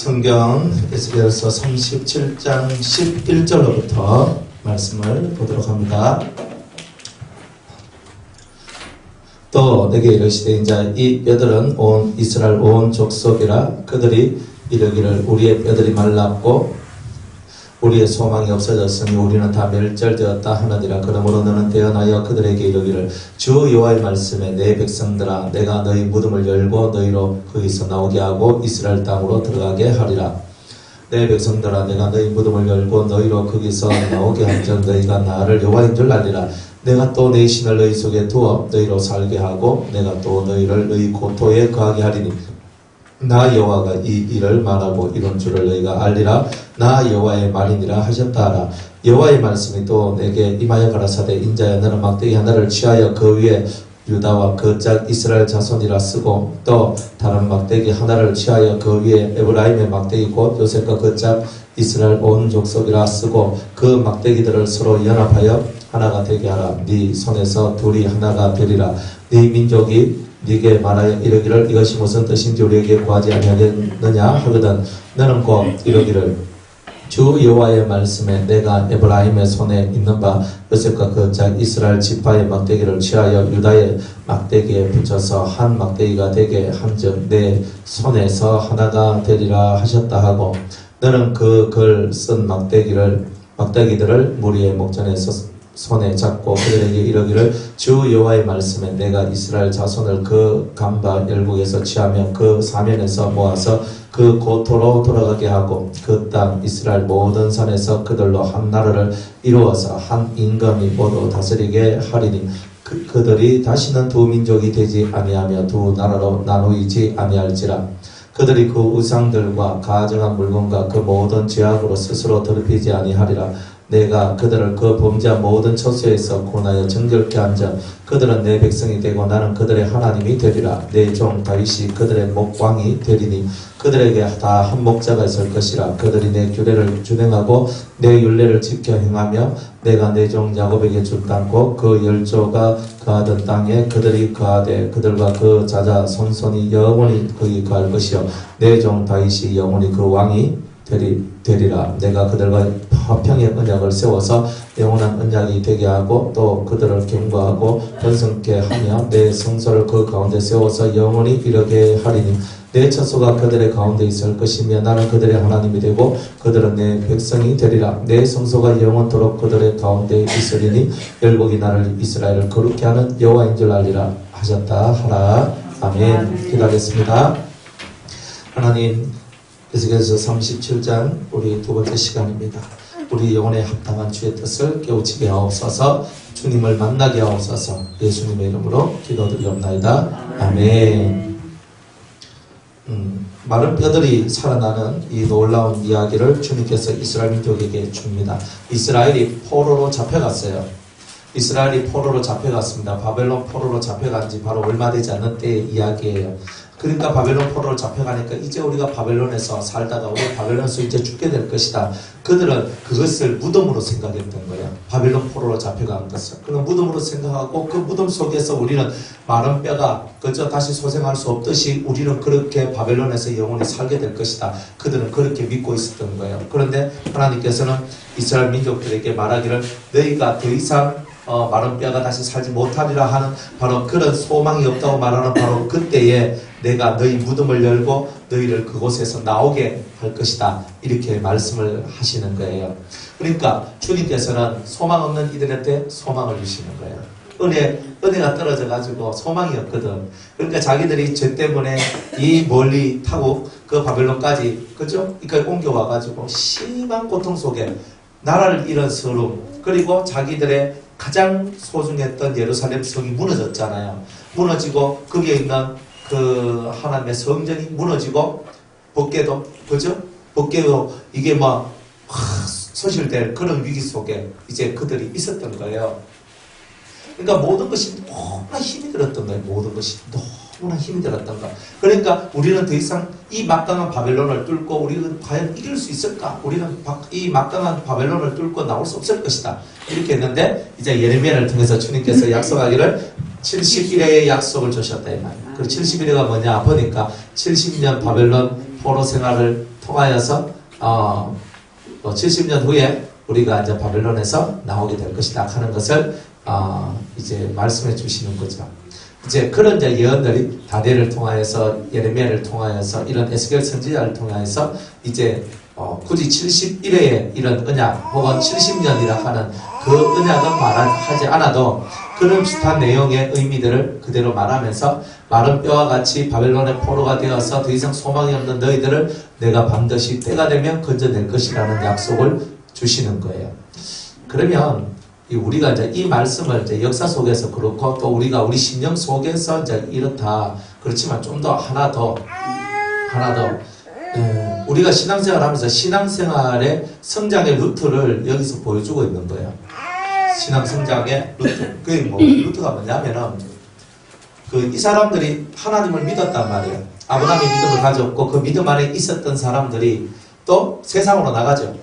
성경 에스겔서 37장 11절로부터 말씀을 보도록 합니다. 또 내게 이르시되 인자 이 뼈들은 온 이스라엘 온 족속이라. 그들이 이르기를 우리의 뼈들이 말랐고 우리의 소망이 없어졌으니 우리는 다 멸절되었다 하느니라. 그러므로 너는 대언하여 그들에게 이르기를 주 여호와의 말씀에 내 백성들아 내가 너희 무덤을 열고 너희로 거기서 나오게 하고 이스라엘 땅으로 들어가게 하리라. 내 백성들아 내가 너희 무덤을 열고 너희로 거기서 나오게 한즉 너희가 나를 여호와인 줄 알리라. 내가 또 내 신을 너희 속에 두어 너희로 살게 하고 내가 또 너희를 너희 고토에 거하게 하리니 나 여호와가 이 일을 말하고 이런 줄을 너희가 알리라. 나 여호와의 말이니라 하셨다 하라. 여호와의 말씀이 또 내게 임하여 가라사대 인자야 너는 막대기 하나를 취하여 그 위에 유다와 그 짝 이스라엘 자손이라 쓰고 또 다른 막대기 하나를 취하여 그 위에 에브라임의 막대기 곧 요셉과 그 짝 이스라엘 온 족속이라 쓰고 그 막대기들을 서로 연합하여 하나가 되게 하라. 네 손에서 둘이 하나가 되리라. 네 민족이 네게 말하여 이르기를 이것이 무슨 뜻인지 우리에게 구하지 아니하겠느냐 하거든 너는 곧 이르기를 주 여호와의 말씀에 내가 에브라임의 손에 있는 바 요셉과 그 짝 이스라엘 지파의 막대기를 취하여 유다의 막대기에 붙여서 한 막대기가 되게 한즉 내 손에서 하나가 되리라 하셨다 하고 너는 그 글 쓴 막대기들을 무리의 목전에서 손에 잡고 그들에게 이르기를 주 여호와의 말씀에 내가 이스라엘 자손을 그 간바 열국에서 취하며 그 사면에서 모아서 그 고토로 돌아가게 하고 그 땅 이스라엘 모든 산에서 그들로 한 나라를 이루어서 한 임금이 모두 다스리게 하리니 그들이 다시는 두 민족이 되지 아니하며 두 나라로 나누이지 아니할지라. 그들이 그 우상들과 가증한 물건과 그 모든 죄악으로 스스로 더럽히지 아니하리라. 내가 그들을 그 범죄한 모든 처소에서 구원하여 정결케 한자 그들은 내 백성이 되고 나는 그들의 하나님이 되리라. 내 종 다윗이 그들의 목왕이 되리니 그들에게 다 한 목자가 있을 것이라. 그들이 내 규례를 준행하고 내 율례를 지켜 행하며 내가 내 종 야곱에게 줄 땅고 그 열조가 거하던 땅에 그들이 거하되 그들과 그 자자 손손이 영원히 거기 거할 것이요 내 종 다윗이 영원히 그 왕이 되리라. 내가 그들과 화평의 언약을 세워서 영원한 언약이 되게 하고 또 그들을 경고하고 번성케 하며 내 성소를 그 가운데 세워서 영원히 이르게 하리니 내 처소가 그들의 가운데 있을 것이며 나는 그들의 하나님이 되고 그들은 내 백성이 되리라. 내 성소가 영원토록 그들의 가운데 있으리니 열국이 나를 이스라엘을 거룩히 하는 여호와인 줄 알리라 하셨다 하라. 아멘. 기도하겠습니다. 하나님 에스겔서 37장 우리 두 번째 시간입니다. 우리 영혼에 합당한 주의 뜻을 깨우치게 하옵소서. 주님을 만나게 하옵소서. 예수님의 이름으로 기도드리옵나이다. 아멘. 마른 뼈들이 살아나는 이 놀라운 이야기를 주님께서 이스라엘 민족에게 줍니다. 이스라엘이 포로로 잡혀갔어요. 이스라엘이 포로로 잡혀갔습니다. 바벨론 포로로 잡혀간 지 바로 얼마 되지 않는 때의 이야기예요. 그러니까 바벨론 포로로 잡혀가니까 이제 우리가 바벨론에서 살다가 우리 바벨론에서 이제 죽게 될 것이다. 그들은 그것을 무덤으로 생각했던 거예요. 바벨론 포로로 잡혀간 것을. 그런 무덤으로 생각하고 그 무덤 속에서 우리는 마른 뼈가 그저 다시 소생할 수 없듯이 우리는 그렇게 바벨론에서 영원히 살게 될 것이다. 그들은 그렇게 믿고 있었던 거예요. 그런데 하나님께서는 이스라엘 민족들에게 말하기를 너희가 더 이상 마른 뼈가 다시 살지 못하리라 하는 바로 그런 소망이 없다고 말하는 바로 그때에 내가 너희 무덤을 열고 너희를 그곳에서 나오게 할 것이다. 이렇게 말씀을 하시는 거예요. 그러니까 주님께서는 소망 없는 이들한테 소망을 주시는 거예요. 은혜가 떨어져가지고 소망이 없거든. 그러니까 자기들이 죄 때문에 이 멀리 타고 그 바벨론까지 그죠? 그러니까 옮겨와가지고 심한 고통 속에 나라를 잃은 서름 그리고 자기들의 가장 소중했던 예루살렘 성이 무너졌잖아요. 무너지고 거기에 있는 그 하나님의 성전이 무너지고 법궤도 그죠? 법궤도 이게 막 소실될 그런 위기 속에 이제 그들이 있었던 거예요. 그러니까 모든 것이 너무나 힘이 들었던 거예요. 모든 것이 너무나 힘이 들었던 거. 그러니까 우리는 더 이상 이 막강한 바벨론을 뚫고 우리는 과연 이길 수 있을까? 우리는 이 막강한 바벨론을 뚫고 나올 수 없을 것이다. 이렇게 했는데 이제 예레미야를 통해서 주님께서 약속하기를 70일의 약속을 주셨다 이 말이에요. 그 70일가 뭐냐 보니까 70년 바벨론 포로 생활을 통하여서 70년 후에 우리가 이제 바벨론에서 나오게 될 것이다 하는 것을 이제 말씀해 주시는 거죠. 이제 그런 이제 예언들이 다니엘을 통하여서 예레미야를 통하여서 이런 에스겔 선지자를 통하여서 이제 굳이 71회의 이런 언약 혹은 70년이라 하는 그 언약은 말하지 않아도 그런 비슷한 내용의 의미들을 그대로 말하면서 마른 뼈와 같이 바벨론의 포로가 되어서 더 이상 소망이 없는 너희들을 내가 반드시 때가 되면 건져낼 것이라는 약속을 주시는 거예요. 그러면 우리가 이제 이 말씀을 이제 역사 속에서 그렇고 또 우리가 우리 신령 속에서 이제 이렇다. 그렇지만 좀 더 하나 더 우리가 신앙생활 하면서 신앙생활의 성장의 루트를 여기서 보여주고 있는 거예요. 신앙 성장의 루트. 그게 루트가 뭐냐면은 이 사람들이 하나님을 믿었단 말이에요. 아브라함의 믿음을 가졌고 그 믿음 안에 있었던 사람들이 또 세상으로 나가죠.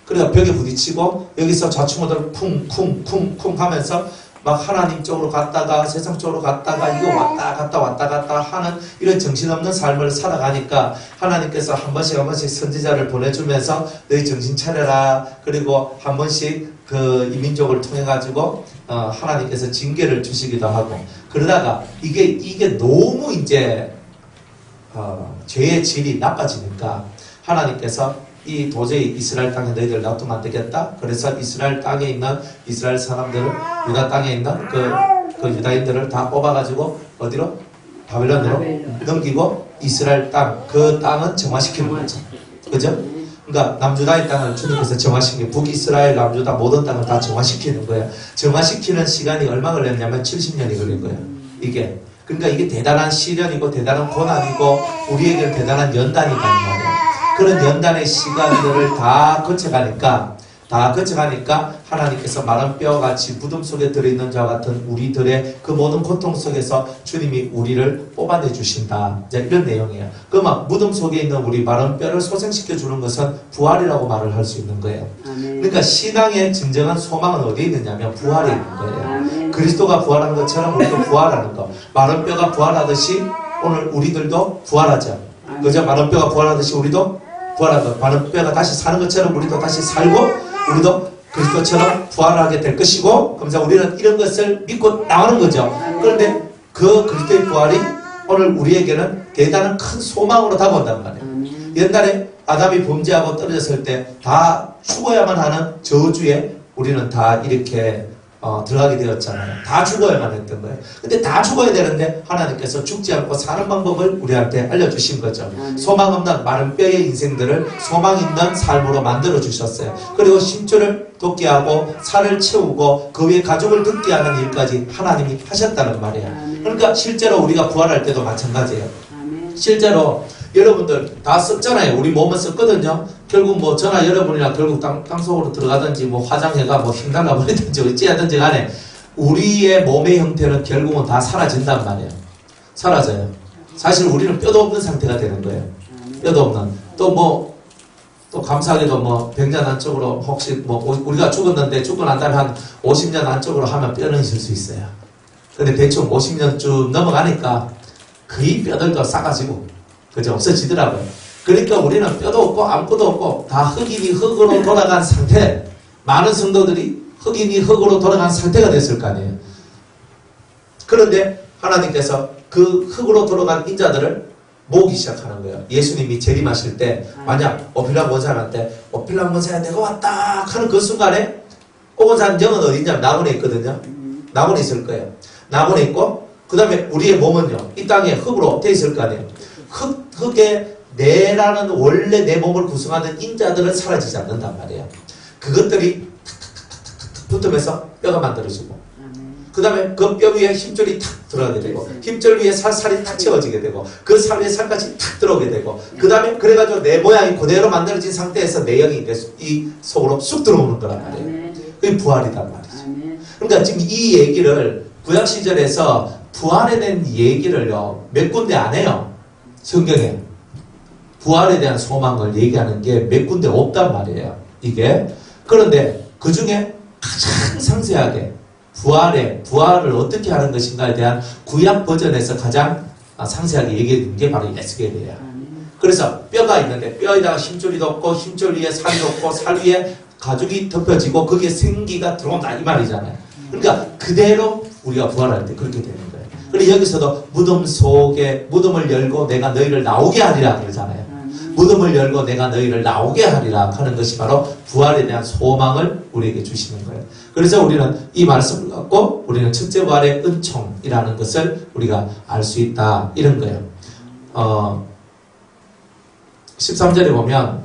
그래서 벽에 부딪히고 여기서 좌충우돌 쿵쿵쿵쿵 하면서 막 하나님 쪽으로 갔다가 세상 쪽으로 갔다가 이거 왔다 갔다 하는 이런 정신없는 삶을 살아가니까 하나님께서 한 번씩 선지자를 보내주면서 너희 정신 차려라. 그리고 한 번씩 이 민족을 통해 가지고 하나님께서 징계를 주시기도 하고 그러다가 이게 너무 이제 죄의 질이 나빠지니까 하나님께서 이 도저히 이스라엘 땅에 너희들 놔두면 안 되겠다. 그래서 이스라엘 땅에 있는 이스라엘 사람들을 유다 땅에 있는 그 유다인들을 다 뽑아가지고 어디로? 바벨론으로 넘기고 이스라엘 땅, 그 땅은 정화시키는 거죠. 그죠? 그러니까 남유다의 땅을 주님께서 정화시키는 북이스라엘, 남유다 모든 땅을 다 정화시키는 거예요. 정화시키는 시간이 얼마 걸렸냐면 70년이 걸린 거예요. 이게. 그러니까 이게 대단한 시련이고 대단한 고난이고 우리에게는 대단한 연단이란 말이에요. 그런 연단의 시간들을 다 거쳐가니까 하나님께서 마른 뼈같이 무덤 속에 들어있는 자와 같은 우리들의 그 모든 고통 속에서 주님이 우리를 뽑아내 주신다. 이런 내용이에요. 막 무덤 속에 있는 우리 마른 뼈를 소생시켜 주는 것은 부활이라고 말을 할 수 있는 거예요. 그러니까 신앙의 진정한 소망은 어디에 있느냐면 부활에 있는 거예요. 그리스도가 부활한 것처럼 우리도 부활하는 거. 마른 뼈가 부활하듯이 오늘 우리들도 부활하죠. 그죠? 마른 뼈가 부활하듯이 우리도 부활하고 마른 뼈가 다시 사는 것처럼 우리도 다시 살고 우리도 그리스도처럼 부활하게 될 것이고 그래서 우리는 이런 것을 믿고 나오는 거죠. 그런데 그 그리스도의 부활이 오늘 우리에게는 대단한 큰 소망으로 다가온단 말이에요. 옛날에 아담이 범죄하고 떨어졌을 때 다 죽어야만 하는 저주에 우리는 다 이렇게 들어가게 되었잖아요. 다 죽어야만 했던 거예요. 근데 다 죽어야 되는데 하나님께서 죽지 않고 사는 방법을 우리한테 알려주신 거죠. 소망 없는 마른 뼈의 인생들을 소망 있는 삶으로 만들어 주셨어요. 그리고 심줄을 돋게 하고 살을 채우고 그 위에 가족을 듣게 하는 일까지 하나님이 하셨다는 말이에요. 그러니까 실제로 우리가 부활할 때도 마찬가지예요. 실제로 여러분들 다 썼잖아요. 우리 몸은 썼거든요. 결국 저나 여러분이나 결국 땅속으로 들어가든지 화장해가 힘달라 버리든지 어찌하든지 간에 우리의 몸의 형태는 결국은 다 사라진단 말이에요. 사라져요. 사실 우리는 뼈도 없는 상태가 되는 거예요. 뼈도 없는. 또 감사하게도 백년 안쪽으로 혹시 우리가 죽었는데 죽고 난 다음에 한 50년 안쪽으로 하면 뼈는 있을 수 있어요. 근데 대충 50년쯤 넘어가니까 거의 뼈들도 싸가지고 그죠? 없어지더라고요. 그러니까 우리는 뼈도 없고 아무것도 없고 다 흙이니 흙으로 돌아간 상태. 많은 성도들이 흙이니 흙으로 돌아간 상태가 됐을 거 아니에요. 그런데 하나님께서 그 흙으로 돌아간 인자들을 모으기 시작하는 거예요. 예수님이 재림하실 때 만약 오필람 원사한테 오필람 원사야 내가 왔다 하는 그 순간에 오건산 영은 어디 있냐면 나무에 있거든요. 나무에 있을 거예요. 나무에 있고 그 다음에 우리의 몸은요. 이 땅에 흙으로 돼 있을 거 아니에요. 흙에 내라는 원래 내 몸을 구성하는 인자들은 사라지지 않는단 말이에요. 그것들이 탁탁탁탁탁 붙으면서 뼈가 만들어지고 그 다음에 그 뼈 위에 힘줄이 탁 들어가게 되고 힘줄 위에 살이 탁 채워지게 되고 그 살 위에 살까지 탁 들어오게 되고 그 다음에 그래가지고 내 모양이 그대로 만들어진 상태에서 내역이 이 속으로 쑥 들어오는 거란 말이에요. 그게 부활이란 말이죠. 그러니까 지금 이 얘기를 구약시절에서 부활에 대한 얘기를요 몇 군데 안 해요. 성경에 부활에 대한 소망을 얘기하는 게 몇 군데 없단 말이에요. 이게. 그런데 그 중에 가장 상세하게 부활을 어떻게 하는 것인가에 대한 구약 버전에서 가장 상세하게 얘기해 준 게 바로 에스겔이에요. 그래서 뼈가 있는데 뼈에다가 힘줄이 덮고 힘줄 위에 살이 덮고 살 위에 가죽이 덮여지고 거기에 생기가 들어온다 이 말이잖아요. 그러니까 그대로 우리가 부활할 때 그렇게 되는 거예요. 그리고 여기서도 무덤 속에 무덤을 열고 내가 너희를 나오게 하리라 그러잖아요. 무덤을 열고 내가 너희를 나오게 하리라 하는 것이 바로 부활에 대한 소망을 우리에게 주시는 거예요. 그래서 우리는 이 말씀을 갖고 우리는 첫째 부활의 은총이라는 것을 우리가 알 수 있다 이런 거예요. 13절에 보면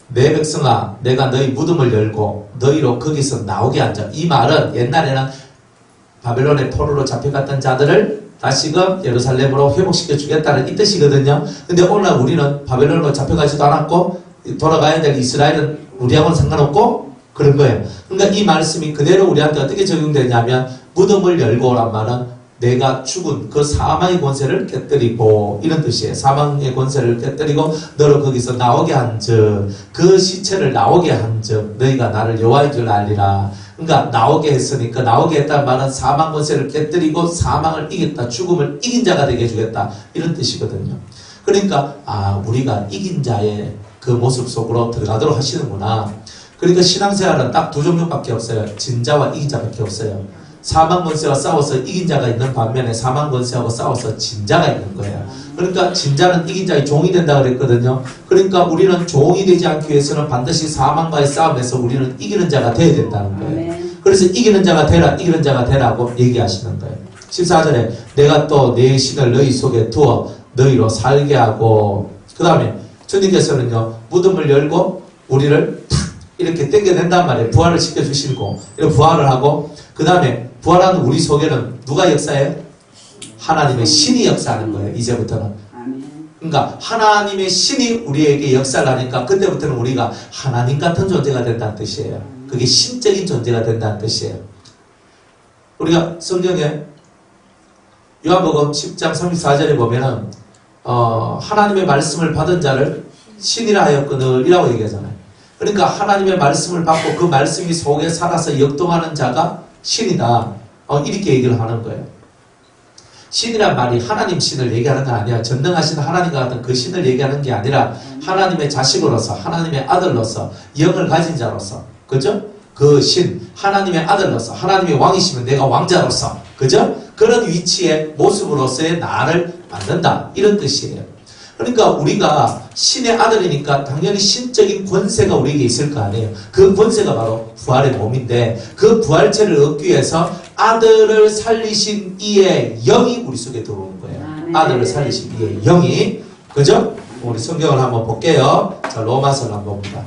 내 백성아 내가 너희 무덤을 열고 너희로 거기서 나오게 앉아. 이 말은 옛날에는 바벨론의 포로로 잡혀갔던 자들을 다시금 예루살렘으로 회복시켜 주겠다는 이 뜻이거든요. 근데 오늘날 우리는 바벨론으로 잡혀가지도 않았고 돌아가야 될 이스라엘은 우리하고는 상관없고 그런 거예요. 그러니까 이 말씀이 그대로 우리한테 어떻게 적용되냐면 무덤을 열고 오란 말은 내가 죽은 그 사망의 권세를 깨뜨리고 이런 뜻이에요. 사망의 권세를 깨뜨리고 너를 거기서 나오게 한즉 그 시체를 나오게 한즉 너희가 나를 여호와인 줄 알리라. 그러니까 나오게 했으니까 나오게 했다는 말은 사망 권세를 깨뜨리고 사망을 이겼다. 죽음을 이긴 자가 되게 해주겠다. 이런 뜻이거든요. 그러니까 우리가 이긴 자의 그 모습 속으로 들어가도록 하시는구나. 그러니까 신앙생활은 딱 두 종류밖에 없어요. 진자와 이긴 자밖에 없어요. 사망 권세와 싸워서 이긴 자가 있는 반면에 사망 권세하고 싸워서 진자가 있는 거예요. 그러니까 진자는 이긴 자의 종이 된다 그랬거든요. 그러니까 우리는 종이 되지 않기 위해서는 반드시 사망과의 싸움에서 우리는 이기는 자가 돼야 된다는 거예요. 그래서 이기는 자가 되라, 이기는 자가 되라고 얘기하시는 거예요. 14절에 내가 또 내 신을 너희 속에 두어 너희로 살게 하고, 그 다음에 주님께서는요 무덤을 열고 우리를 탁 이렇게 땡겨낸단 말이에요. 부활을 시켜주시고 이렇게 부활을 하고, 그 다음에 부활하는 우리 속에는 누가 역사해요? 하나님의 신이 역사하는 거예요. 이제부터는. 그러니까 하나님의 신이 우리에게 역사를 하니까 그때부터는 우리가 하나님 같은 존재가 된다는 뜻이에요. 그게 신적인 존재가 된다는 뜻이에요. 우리가 성경에 요한복음 10장 34절에 보면은 하나님의 말씀을 받은 자를 신이라 하였거늘이라고 얘기하잖아요. 그러니까 하나님의 말씀을 받고 그 말씀이 속에 살아서 역동하는 자가 신이다. 이렇게 얘기를 하는 거예요. 신이란 말이 하나님 신을 얘기하는 건 아니야. 전능하신 하나님과 같은 그 신을 얘기하는 게 아니라 하나님의 자식으로서, 하나님의 아들로서, 영을 가진 자로서, 그죠? 그 신, 하나님의 아들로서, 하나님의 왕이시면 내가 왕자로서, 그죠? 그런 위치의 모습으로서의 나를 만든다. 이런 뜻이에요. 그러니까 우리가 신의 아들이니까 당연히 신적인 권세가 우리에게 있을 거 아니에요. 그 권세가 바로 부활의 몸인데 그 부활체를 얻기 위해서 아들을 살리신 이의 영이 우리 속에 들어오는 거예요. 아들을 살리신 이의 영이. 그죠? 우리 성경을 한번 볼게요. 자, 로마서를 한번 봅니다.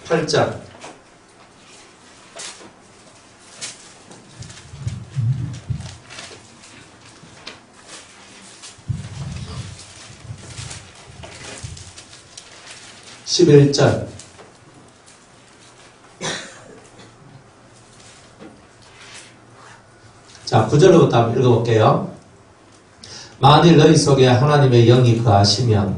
8장 11절 자 9절부터 한번 읽어볼게요. 만일 너희 속에 하나님의 영이 거하시면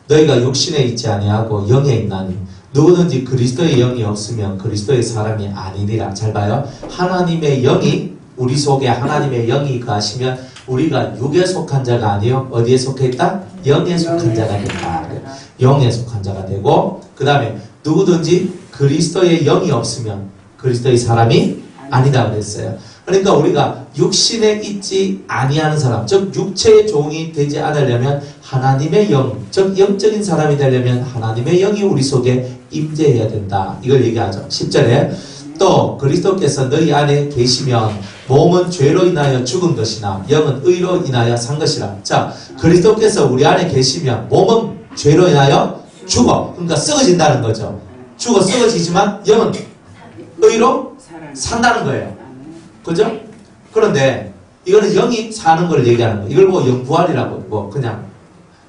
너희가 육신에 있지 아니하고 영에 있나니 누구든지 그리스도의 영이 없으면 그리스도의 사람이 아니니라. 잘 봐요. 하나님의 영이 우리 속에 하나님의 영이 거하시면 우리가 육에 속한 자가 아니요 어디에 속해 있다? 영에 속한 자가 된다. 영에 속한 자가 되고, 그 다음에 누구든지 그리스도의 영이 없으면 그리스도의 사람이 아니다 그랬어요. 그러니까 우리가 육신에 있지 아니하는 사람, 즉 육체의 종이 되지 않으려면 하나님의 영, 즉 영적인 사람이 되려면 하나님의 영이 우리 속에 임재해야 된다. 이걸 얘기하죠. 10절에 또 그리스도께서 너희 안에 계시면 몸은 죄로 인하여 죽은 것이나 영은 의로 인하여 산 것이라. 자, 그리스도께서 우리 안에 계시면 몸은 죄로 인하여 죽어. 그러니까 썩어진다는 거죠. 죽어 썩어지지만 영은 의로 산다는 거예요. 그죠? 그런데 이거는 영이 사는 걸 얘기하는 거예요. 이걸 보고 영부활이라고 뭐 그냥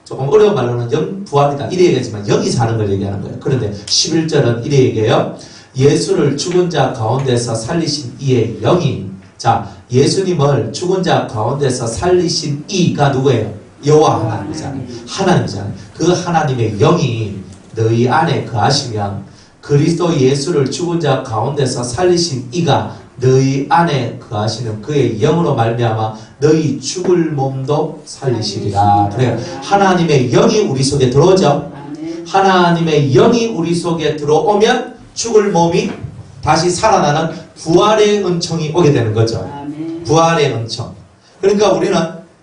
조금 어려운 말로는 영부활이다 이래 얘기하지만 영이 사는 걸 얘기하는 거예요. 그런데 11절은 이래 얘기해요. 예수를 죽은 자 가운데서 살리신 이의 영이. 자, 예수님을 죽은 자 가운데서 살리신 이가 누구예요? 여호와 하나님이잖아요. 하나님이잖아요. 그 하나님의 영이 너희 안에 거하시면 그리스도 예수를 죽은 자 가운데서 살리신 이가 너희 안에 거하시는 그의 영으로 말미암아 너희 죽을 몸도 살리시리라. 그래요. 하나님의 영이 우리 속에 들어오죠. 하나님의 영이 우리 속에 들어오면 죽을 몸이 다시 살아나는 부활의 은총이 오게 되는 거죠. 부활의 은총. 그러니까 우리는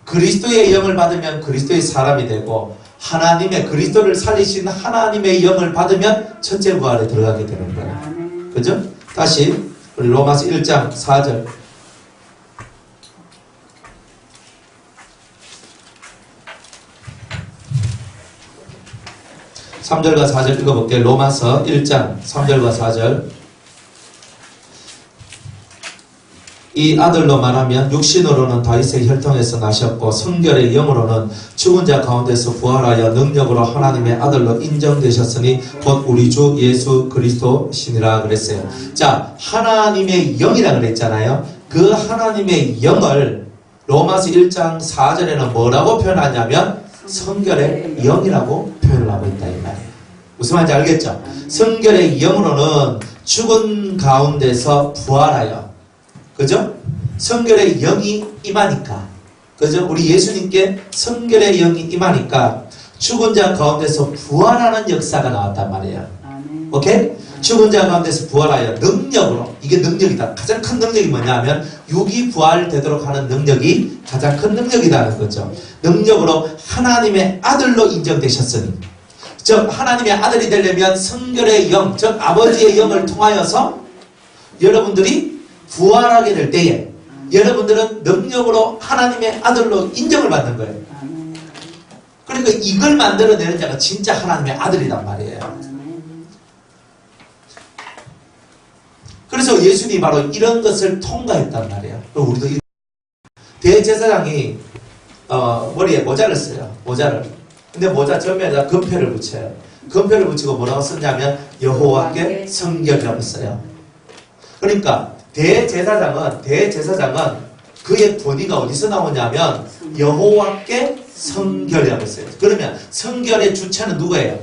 그리스도의 영을 받으면 그리스도의 사람이 되고, 하나님의 그리스도를 살리시는 하나님의 영을 받으면 첫째 부활에 들어가게 되는 거예요. 그죠? 다시 우리 로마서 1장 4절. (3절과 4절) 읽어볼게요. 로마서 1장 3절과 4절. 이 아들로 말하면 육신으로는 다윗의 혈통에서 나셨고 성결의 영으로는 죽은 자 가운데서 부활하여 능력으로 하나님의 아들로 인정되셨으니 곧 우리 주 예수 그리스도시니라 그랬어요. 자, 하나님의 영이라 그랬잖아요. 그 하나님의 영을 로마서 1장 4절에는 뭐라고 표현하냐면 성결의 영이라고 표현을 하고 있다 이 말이에요. 무슨 말인지 알겠죠? 성결의 영으로는 죽은 가운데서 부활하여, 그죠? 성결의 영이 임하니까, 그죠? 우리 예수님께 성결의 영이 임하니까 죽은 자 가운데서 부활하는 역사가 나왔단 말이에요. 오케이? 죽은 자 가운데서 부활하여 능력으로, 이게 능력이다. 가장 큰 능력이 뭐냐면 육이 부활되도록 하는 능력이 가장 큰 능력이라는 거죠. 능력으로 하나님의 아들로 인정되셨으니, 즉 하나님의 아들이 되려면 성결의 영, 즉 아버지의 영을 통하여서 여러분들이 부활하게 될 때에 여러분들은 능력으로 하나님의 아들로 인정을 받는 거예요. 그러니까 이걸 만들어내는 자가 진짜 하나님의 아들이란 말이에요. 그래서 예수님이 바로 이런 것을 통과했단 말이에요. 우리도 대제사장이 머리에 모자를 써요. 모자를. 근데 모자 전면에다 금패를 붙여요. 금패를 붙이고 뭐라고 썼냐면 여호와께 성결이라고 써요. 그러니까 대제사장은 그의 권위가 어디서 나오냐면 여호와께 성결이라고 했어요. 그러면 성결의 주체는 누구예요?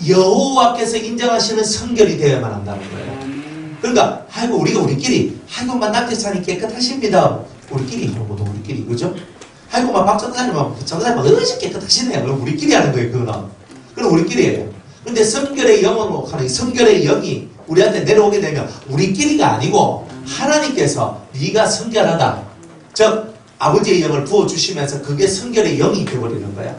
여호와께서 인정하시는 성결이 되어야만 한다는 거예요. 그러니까 아이고 우리가 우리끼리 아이고 남편사님 깨끗하십니다. 우리끼리 하고도 우리끼리, 그죠? 아이고 박전사님 어찌 깨끗하시네요. 그럼 우리끼리 하는 거예요. 그건 우리끼리예요. 근데 성결의 영으로 하는 성결의 영이 우리한테 내려오게 되면 우리끼리가 아니고 하나님께서 네가 성결하다, 즉 아버지의 영을 부어주시면서 그게 성결의 영이 되어버리는 거야.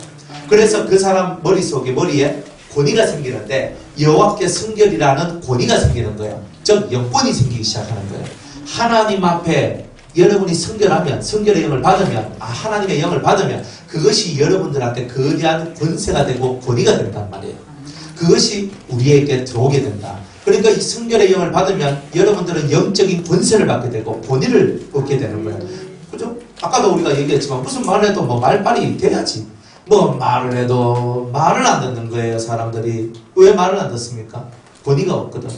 그래서 그 사람 머리에 권위가 생기는데 여호와께 성결이라는 권위가 생기는 거예요. 즉 영권이 생기기 시작하는 거예요. 하나님 앞에 여러분이 성결하면, 성결의 영을 받으면, 하나님의 영을 받으면 그것이 여러분들한테 거대한 권세가 되고 권위가 된단 말이에요. 그것이 우리에게 들어오게 된다. 그러니까 이 성결의 영을 받으면 여러분들은 영적인 권세를 받게 되고 권위를 얻게 되는 거예요. 그죠? 아까도 우리가 얘기했지만 무슨 말을 해도 말빨이 돼야지. 말을 해도 말을 안 듣는 거예요, 사람들이. 왜 말을 안 듣습니까? 권위가 없거든.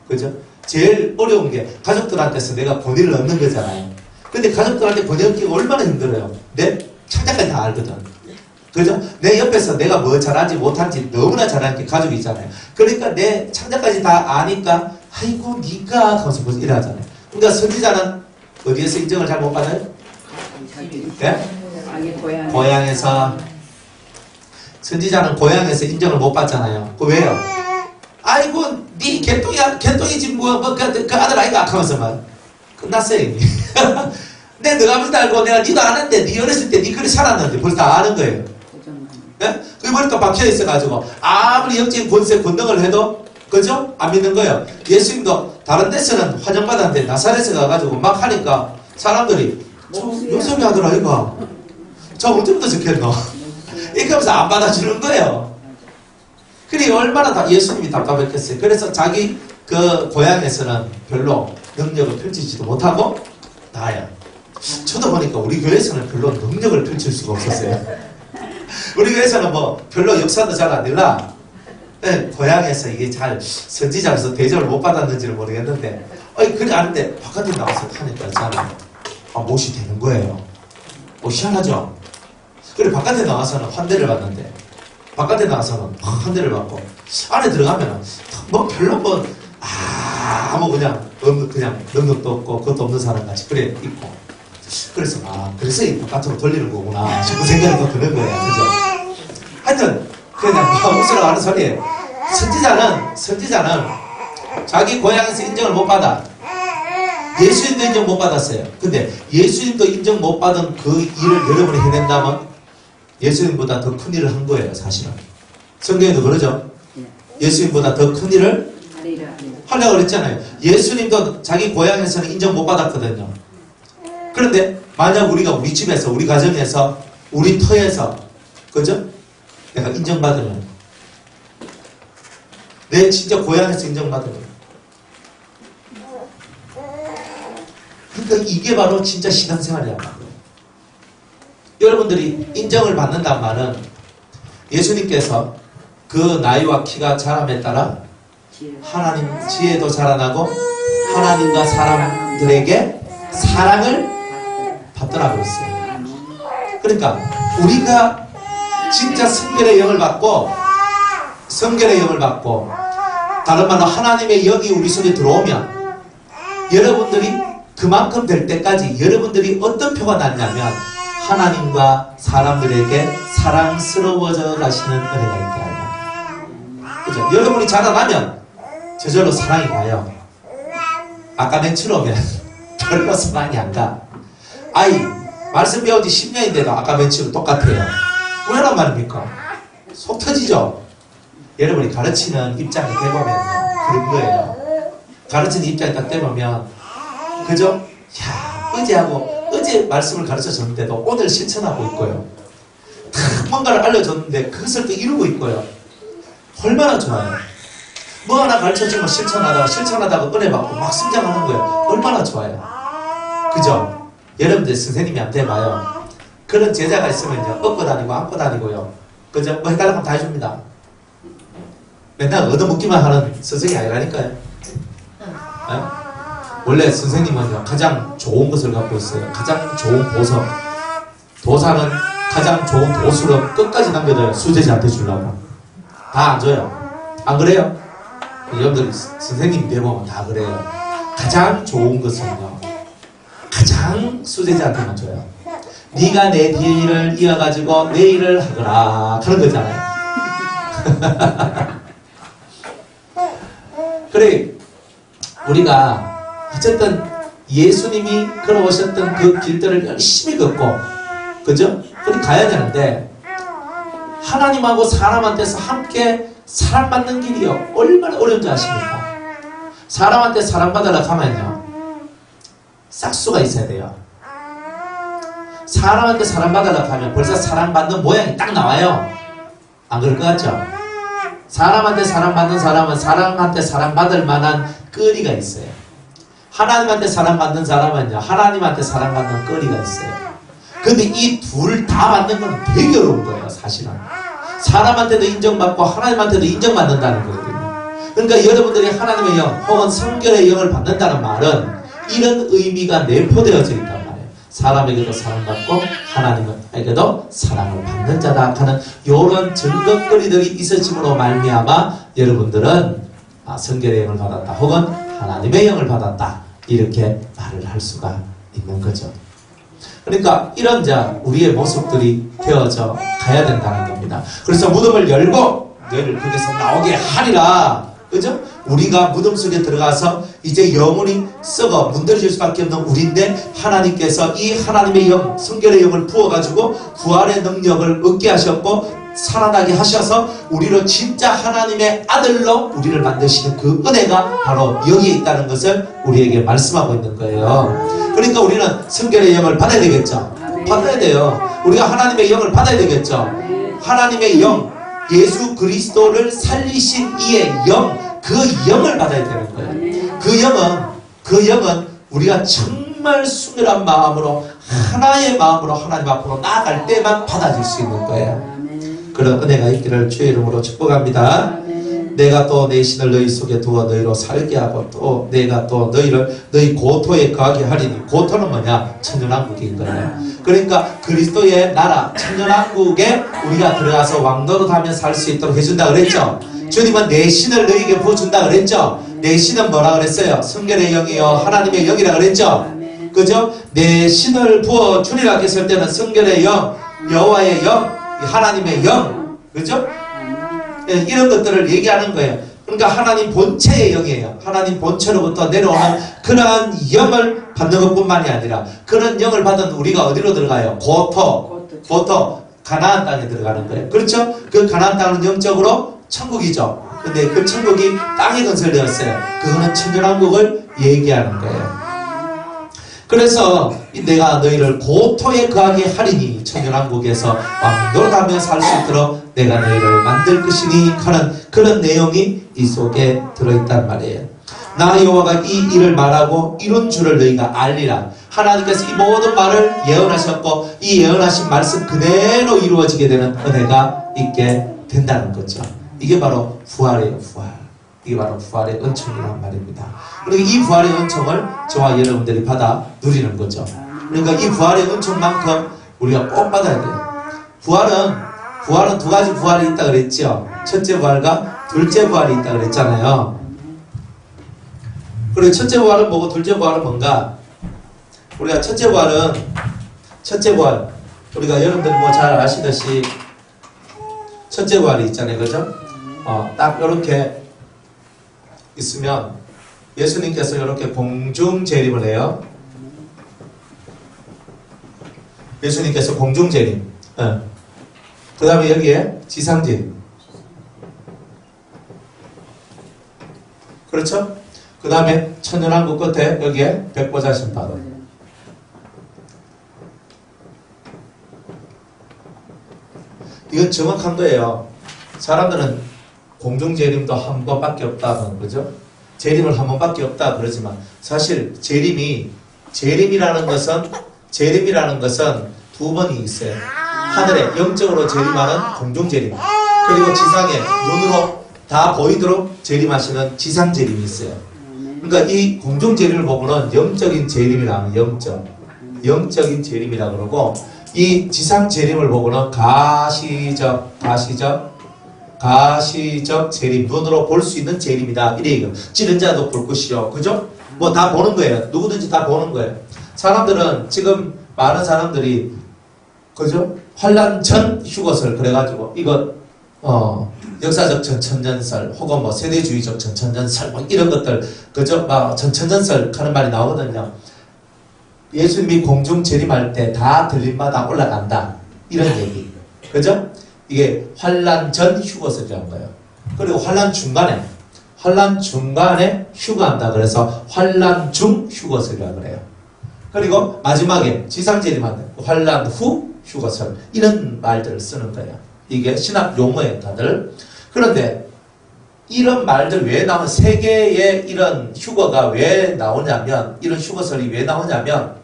그죠? 제일 어려운 게 가족들한테서 내가 권위를 얻는 거잖아요. 근데 가족들한테 권위 얻기가 얼마나 힘들어요. 내 창자까지 다 알거든. 그죠? 내 옆에서 내가 뭐 잘하지 못한지 너무나 잘하는 게 가족이 있잖아요. 그러니까 내 창자까지 다 아니까 아이고 니가 하면서 무슨 일 하잖아요. 그러니까 선지자는 어디에서 인정을 잘 못 받아요? 네? 고향에서. 선지자는 고향에서 인정을 못 받잖아요. 그 왜요? 아이고 니 개똥이 지금 그 아들 아이가 하면서 막 끝났어요 이미. 내 너가 아버지도 알고 내가 니도 아는데 니 어렸을 때 니 그렇게 살았는데 벌써 다 아는 거예요. 네? 그게 머리가 박혀 있어가지고 아무리 영적인 권세 권능을 해도 그죠? 안 믿는 거예요. 예수님도 다른 데서는 환영받았는데 나사렛에 가가지고 막 하니까 사람들이 요셉이 하더라 이거 저 언제부터 적혔노? 이렇게 하면서 안 받아주는 거예요. 그래 얼마나 예수님이 답답했겠어요. 그래서 자기 그 고향에서는 별로 능력을 펼치지도 못하고 나아요. 저도 보니까 우리 교회에서는 별로 능력을 펼칠 수가 없었어요. 우리 교회에서는 별로 역사도 잘 안 들라. 네, 고향에서 이게 잘 선지자로서 대접을 못 받았는지는 모르겠는데 그래 아는데 바깥에 나와서 하니까 있잖아요. 못이 되는 거예요. 희한하죠? 그래 바깥에 나와서는 환대를 받는데 바깥에 나와서는 환대를 받고 안에 들어가면 별로 아무 그냥 능력도 없고 그것도 없는 사람 같이 그래 있고. 그래서 그래서 이 바깥으로 돌리는 거구나 싶은 생각이 또 드는 거예요. 그죠? 하여튼 그냥 웃으라고 하는 소리예요. 선지자는 자기 고향에서 인정을 못 받아. 예수님도 인정 못 받았어요. 근데 예수님도 인정 못 받은 그 일을 여러분이 해낸다면 예수님보다 더 큰 일을 한 거예요, 사실은. 성경에도 그러죠. 예수님보다 더 큰 일을 하려고 그랬잖아요. 예수님도 자기 고향에서는 인정 못 받았거든요. 그런데 만약 우리가 우리 집에서, 우리 가정에서, 우리 터에서, 그죠? 내가 인정받으면, 내 진짜 고향에서 인정받으면, 그러니까 이게 바로 진짜 신앙생활이란 말이에요. 여러분들이 인정을 받는단 말은 예수님께서 그 나이와 키가 자람에 따라 하나님 지혜도 자라나고 하나님과 사람들에게 사랑을 받더라고 했어요. 그러니까 우리가 진짜 성결의 영을 받고 다른 말로 하나님의 영이 우리 속에 들어오면 여러분들이 그만큼 될 때까지 여러분들이 어떤 표가 났냐면 하나님과 사람들에게 사랑스러워져 가시는 은혜가 있더라. 그죠? 여러분이 자라나면 저절로 사랑이 가요. 아까 맨 처음에 별로 사랑이 안 가. 아이 말씀 배운 지 10년인데도 아까 맨 처음 똑같아요. 왜란 말입니까? 속 터지죠? 여러분이 가르치는 입장이 되보면요 그런 거예요. 가르치는 입장이 딱 되보면 그죠? 야, 어제 말씀을 가르쳐 줬는데도 오늘 실천하고 있고요. 탁 뭔가를 알려줬는데 그것을 또 이루고 있고요. 얼마나 좋아요. 뭐 하나 가르쳐주면 실천하다가 은혜 받고 막 성장하는 거예요. 얼마나 좋아요. 그죠? 여러분들 선생님이 안 돼봐요. 그런 제자가 있으면요. 업고 다니고 안고 다니고요. 그죠? 뭐 해달라고 하면 다 해줍니다. 맨날 얻어먹기만 하는 선생이 아니라니까요. 네? 원래 선생님은요 가장 좋은 것을 갖고 있어요. 가장 좋은 보석. 도사는 가장 좋은 도수를 끝까지 남겨둬요. 수제자한테 주려고. 다 안 줘요. 안 그래요? 여러분들 선생님 배우면 다 그래요. 가장 좋은 것은요 가장 수제자한테만 줘요. 네가 내 뒤를 이어가지고 내 일을 하거라 그런 거잖아요. 그래 우리가 어쨌든 예수님이 걸어오셨던 그 길들을 열심히 걷고 그죠? 그리 가야 되는데 하나님하고 사람한테서 함께 사랑받는 길이요 얼마나 어려운지 아십니까? 사람한테 사랑받으러 가면요 싹수가 있어야 돼요. 사람한테 사랑받으러 가면 벌써 사랑받는 모양이 딱 나와요. 안 그럴 것 같죠? 사람한테 사랑받는 사람은 사람한테 사랑받을 만한 거리가 있어요. 하나님한테 사랑받는 사람은요 하나님한테 사랑받는 거리가 있어요. 근데 이 둘 다 받는 건 되게 어려운 거예요. 사실은 사람한테도 인정받고 하나님한테도 인정받는다는 거거든요. 그러니까 여러분들이 하나님의 영 혹은 성결의 영을 받는다는 말은 이런 의미가 내포되어져 있단 말이에요. 사람에게도 사랑받고 하나님에게도 사랑을 받는 자다 하는 이런 증거거리들이 있어짐으로 말미암아 여러분들은 성결의 영을 받았다 혹은 하나님의 영을 받았다 이렇게 말을 할 수가 있는 거죠. 그러니까 이런 우리의 모습들이 되어져 가야 된다는 겁니다. 그래서 무덤을 열고 너희를 거기서 나오게 하리라. 그죠? 우리가 무덤 속에 들어가서 이제 영혼이 썩어 문드러질 수밖에 없는 우리인데 하나님께서 이 하나님의 영, 성결의 영을 부어가지고 부활의 능력을 얻게 하셨고 살아나게 하셔서 우리로 진짜 하나님의 아들로 우리를 만드시는 그 은혜가 바로 여기에 있다는 것을 우리에게 말씀하고 있는 거예요. 그러니까 우리는 성결의 영을 받아야 되겠죠. 받아야 돼요. 우리가 하나님의 영을 받아야 되겠죠. 하나님의 영, 예수 그리스도를 살리신 이의 영, 그 영을 받아야 되는 거예요. 그 영은 우리가 정말 순결한 마음으로 하나의 마음으로 하나님 앞으로 나아갈 때만 받아줄 수 있는 거예요. 그런 은혜가 있기를 주의 이름으로 축복합니다. 내가 또 내 신을 너희 속에 두어 너희로 살게 하고 또 내가 또 너희를 너희 고토에 거하게 하리니 고토는 뭐냐? 천년왕국인 거예요. 그러니까 그리스도의 나라 천년왕국에 우리가 들어가서 왕노릇하며 살 수 있도록 해준다 그랬죠. 주님은 내 신을 너희에게 부어준다 그랬죠. 내 신은 뭐라 그랬어요? 성결의 영이요 하나님의 영이라 그랬죠? 그죠? 내 신을 부어 주리라 했을 때는 성결의 영, 여호와의 영, 하나님의 영, 그죠? 이런 것들을 얘기하는 거예요. 그러니까 하나님 본체의 영이에요. 하나님 본체로부터 내려오는 그러한 영을 받는 것뿐만이 아니라 그런 영을 받은 우리가 어디로 들어가요? 고토, 가나안 땅에 들어가는 거예요. 그렇죠? 그 가나안 땅은 영적으로 천국이죠. 근데 그 천국이 땅에 건설되었어요. 그거는 천년왕국을 얘기하는 거예요. 그래서 내가 너희를 고토에 거하게 하리니 천년왕국에서 왕노릇하며 살 수 있도록 내가 너희를 만들 것이니 하는 그런 내용이 이 속에 들어있단 말이에요. 나 여호와가 이 일을 말하고 이룬 줄을 너희가 알리라. 하나님께서 이 모든 말을 예언하셨고 이 예언하신 말씀 그대로 이루어지게 되는 은혜가 있게 된다는 거죠. 이게 바로 부활이에요. 부활. 이게 바로 부활의 은총이란 말입니다. 그러니까 이 부활의 은총을 저와 여러분들이 받아 누리는 거죠. 그러니까 이 부활의 은총만큼 우리가 꼭 받아야 돼요. 부활은 두 가지 부활이 있다 그랬죠. 첫째 부활과 둘째 부활이 있다 그랬잖아요. 그리고 첫째 부활은 뭐고 둘째 부활은 뭔가? 우리가 첫째 부활 우리가 여러분들 뭐 잘 아시듯이 첫째 부활이 있잖아요. 그죠? 딱 이렇게 있으면 예수님께서 이렇게 공중 재림을 해요. 예수님께서 공중 재림. 그 다음에 여기에 지상 재림. 그렇죠? 그 다음에 천년왕국 끝에 여기에 백보자 심판을. 이건 정확한 거예요. 사람들은 공중 재림도 한 번밖에 없다는 거죠. 재림을 한 번밖에 없다 그러지만 사실 재림이라는 것은 두 번이 있어요. 하늘에 영적으로 재림하는 공중 재림, 그리고 지상에 눈으로 다 보이도록 재림하시는 지상 재림이 있어요. 그러니까 이 공중 재림을 보고는 영적인 재림이라는 영적인 재림이라 그러고, 이 지상 재림을 보고는 가시적 재림, 눈으로 볼 수 있는 재림이다. 이래 얘기해요. 찌른 자도 볼 것이요. 그죠? 뭐 다 보는 거예요. 누구든지 다 보는 거예요. 사람들은 지금 많은 사람들이 그죠? 환란 전 휴거설 그래가지고 이거 역사적 전천전설 혹은 뭐 세대주의적 전천전설 뭐 이런 것들 그죠? 막 전천전설 하는 말이 나오거든요. 예수님이 공중 재림할 때 다 들림마다 올라간다. 이런 얘기. 그죠? 이게 환란 전 휴거설이라는 거예요. 그리고 환란 중간에 휴거한다. 그래서 환란 중 휴거설이라고 그래요. 그리고 마지막에 지상 재림한다. 환란 후 휴거설. 이런 말들을 쓰는 거예요. 이게 신학 용어예요, 다들. 그런데 이런 말들 왜 나오는, 세계의 이런 휴거가 왜 나오냐면, 이런 휴거설이 왜 나오냐면,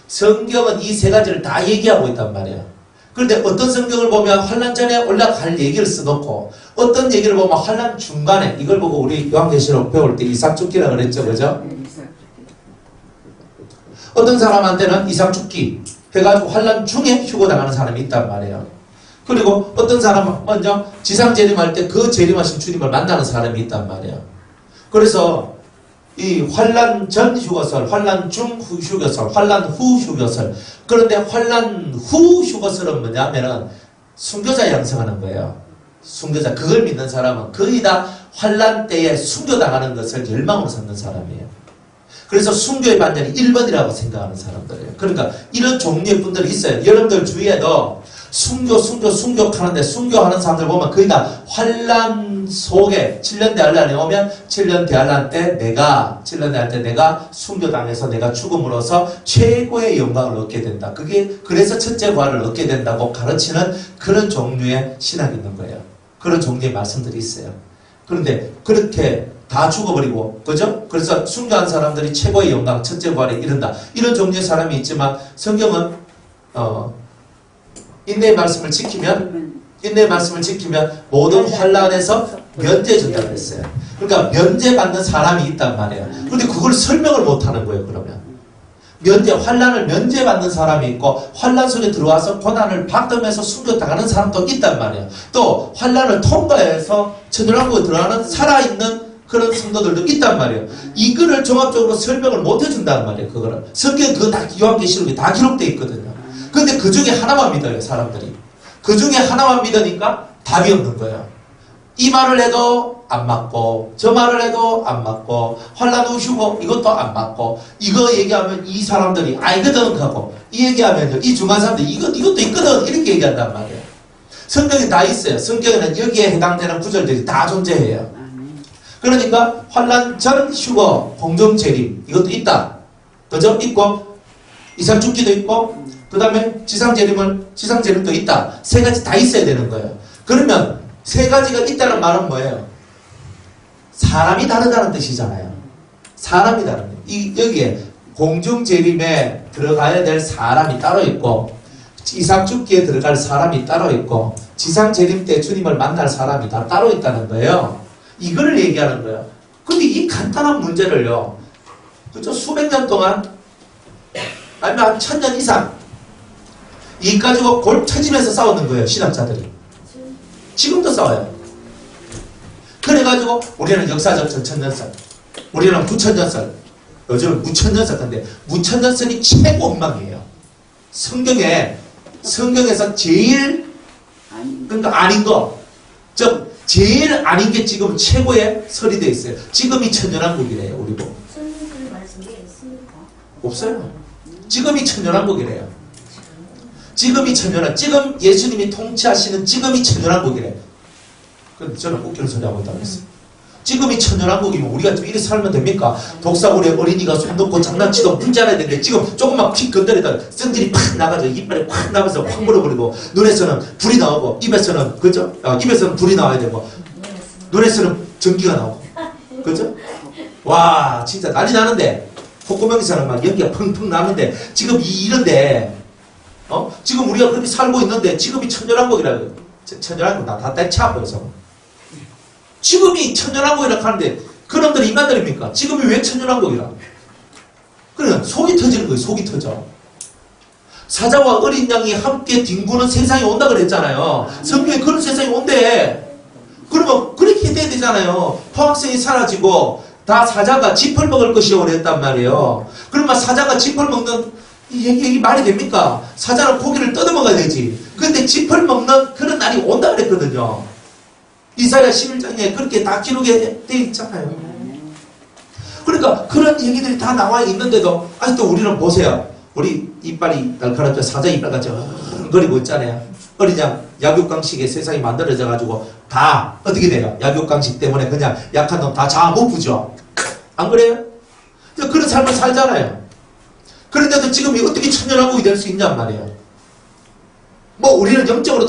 성경은 이 세 가지를 다 얘기하고 있단 말이에요. 그런데 어떤 성경을 보면 환란 전에 올라갈 얘기를 써놓고, 어떤 얘기를 보면 환란 중간에, 이걸 보고 우리 요한계시록 배울 때 이삭죽기라 그랬죠, 그죠? 어떤 사람한테는 이삭죽기 해가지고 환란 중에 휴거당하는 사람이 있단 말이에요. 그리고 어떤 사람은 먼저 지상 재림할 때 그 재림하신 주님을 만나는 사람이 있단 말이에요. 그래서 이 환란 전 휴거설, 환란 중 휴거설, 환란 후 휴거설. 그런데 환란 후 휴거설은 뭐냐면은 순교자 양성하는 거예요. 순교자. 그걸 믿는 사람은 거의 다 환란 때에 순교당하는 것을 열망으로 삼는 사람이에요. 그래서 순교의 반전이 1번이라고 생각하는 사람들이에요. 그러니까 이런 종류의 분들이 있어요. 여러분들 주위에도 순교하는데 순교하는 사람들 보면 거의 다 환란 속에 7년 대환란에 오면 7년 대환란 때 내가 순교당해서 내가 죽음으로써 최고의 영광을 얻게 된다. 그게 그래서 첫째 부활을 얻게 된다고 가르치는 그런 종류의 신학이 있는 거예요. 그런 종류의 말씀들이 있어요. 그런데 그렇게 다 죽어버리고, 그죠? 그래서 순교한 사람들이 최고의 영광, 첫째 부활에 이른다. 이런 종류의 사람이 있지만 성경은 인내의 말씀을 지키면 모든 환란에서 면제해준다고 했어요. 그러니까 면제받는 사람이 있단 말이에요. 그런데 그걸 설명을 못하는 거예요. 그러면 환란을 면제받는 사람이 있고, 환란 속에 들어와서 고난을 받으면서 순교당하는 사람도 있단 말이에요. 또 환란을 통과해서 천년왕국에 들어가는 살아있는 그런 성도들도 있단 말이에요. 이거를 종합적으로 설명을 못 해준단 말이에요. 그거를. 성경 그거 다 요한계시록에 다 기록되어 있거든요. 근데 그 중에 하나만 믿어요, 사람들이. 그 중에 하나만 믿으니까 답이 없는 거예요. 이 말을 해도 안 맞고, 저 말을 해도 안 맞고, 환란 후 휴거 이것도 안 맞고, 이거 얘기하면 이 사람들이 알거든 하고, 이 얘기하면 이 중간 사람들이 이것도 있거든 이렇게 얘기한단 말이에요. 성경에 다 있어요. 성경에는 여기에 해당되는 구절들이 다 존재해요. 그러니까 환란 전 휴거 공중 재림 이것도 있다. 그죠? 있고 이삭 죽기도 있고 그 다음에 지상 재림도 있다. 세 가지 다 있어야 되는 거예요. 그러면 세 가지가 있다는 말은 뭐예요? 사람이 다르다는 뜻이잖아요. 사람이 다른 거예요. 여기에 공중 재림에 들어가야 될 사람이 따로 있고 이삭 죽기에 들어갈 사람이 따로 있고 지상 재림 때 주님을 만날 사람이 다 따로 있다는 거예요. 이걸 얘기하는 거예요. 근데 이 간단한 문제를요, 그죠? 수백 년 동안 아니면 한 1000년 이상 이 가지고 골 터지면서 싸우는 거예요. 신학자들이. 지금도 싸워요. 그래가지고 우리는 역사적 전천년설, 우리는 부천년설, 요즘은 무천년설. 근데 무천년설이 최고 엉망이에요. 성경에서 제일 그러니까 아닌 거, 즉 제일 아닌 게 지금 최고의 설이 되어 있어요. 지금이 천년왕국이래요. 우리 보고 없어요. 지금이 천년왕국이래요. 지금 예수님이 통치하시는 지금이 천년왕국이래요. 근데 저는 웃기는 소리 하고 있다고 했어요. 지금이 천년왕국이면 우리가 좀 이렇게 살면 됩니까? 독사골에 어린이가 손 놓고 장난치도 문제 안 해야 되는데 지금 조금만 휙 건드리다가 성질이 팍 나가지고 이빨이 팍 나면서 확 물어버리고 눈에서는 불이 나오고 입에서는 그죠? 입에서는 불이 나와야 되고 눈에서는 전기가 나오고 그죠? 와 진짜 난리 나는데 콧구멍에서는 막 연기가 펑펑 나는데 지금 이런데 지금 우리가 그렇게 살고 있는데 지금이 천년왕국이라고요. 천년왕국 다 떼차고요. 지금이 천년왕국이라고 하는데 그놈들이 인간들입니까? 지금이 왜 천년왕국이라? 그래 속이 터지는 거예요. 속이 터져. 사자와 어린 양이 함께 뒹구는 세상이 온다 그랬잖아요. 성경에 그런 세상이 온대. 그러면 그렇게 돼야 되잖아요. 포악성이 사라지고 다 사자가 짚을 먹을 것이라고 그랬단 말이에요. 그러면 사자가 짚을 먹는 이게 말이 됩니까? 사자는 고기를 뜯어먹어야 되지. 그런데 짚을 먹는 그런 날이 온다 그랬거든요. 이사야 11장에 그렇게 다 기록이 되어 있잖아요. 그러니까 그런 얘기들이 다 나와 있는데도 아직도 우리는 보세요. 우리 이빨이 날카롭죠. 사자 이빨같이 거리고 있잖아요. 어린 양 약육강식에 세상이 만들어져 가지고 다 어떻게 돼요? 약육강식 때문에 그냥 약한 놈 다 잡아먹죠. 안 그래요? 그런 삶을 살잖아요. 그런데도 지금 어떻게 천년왕국이 될 수 있냔 말이에요. 뭐 우리는 영적으로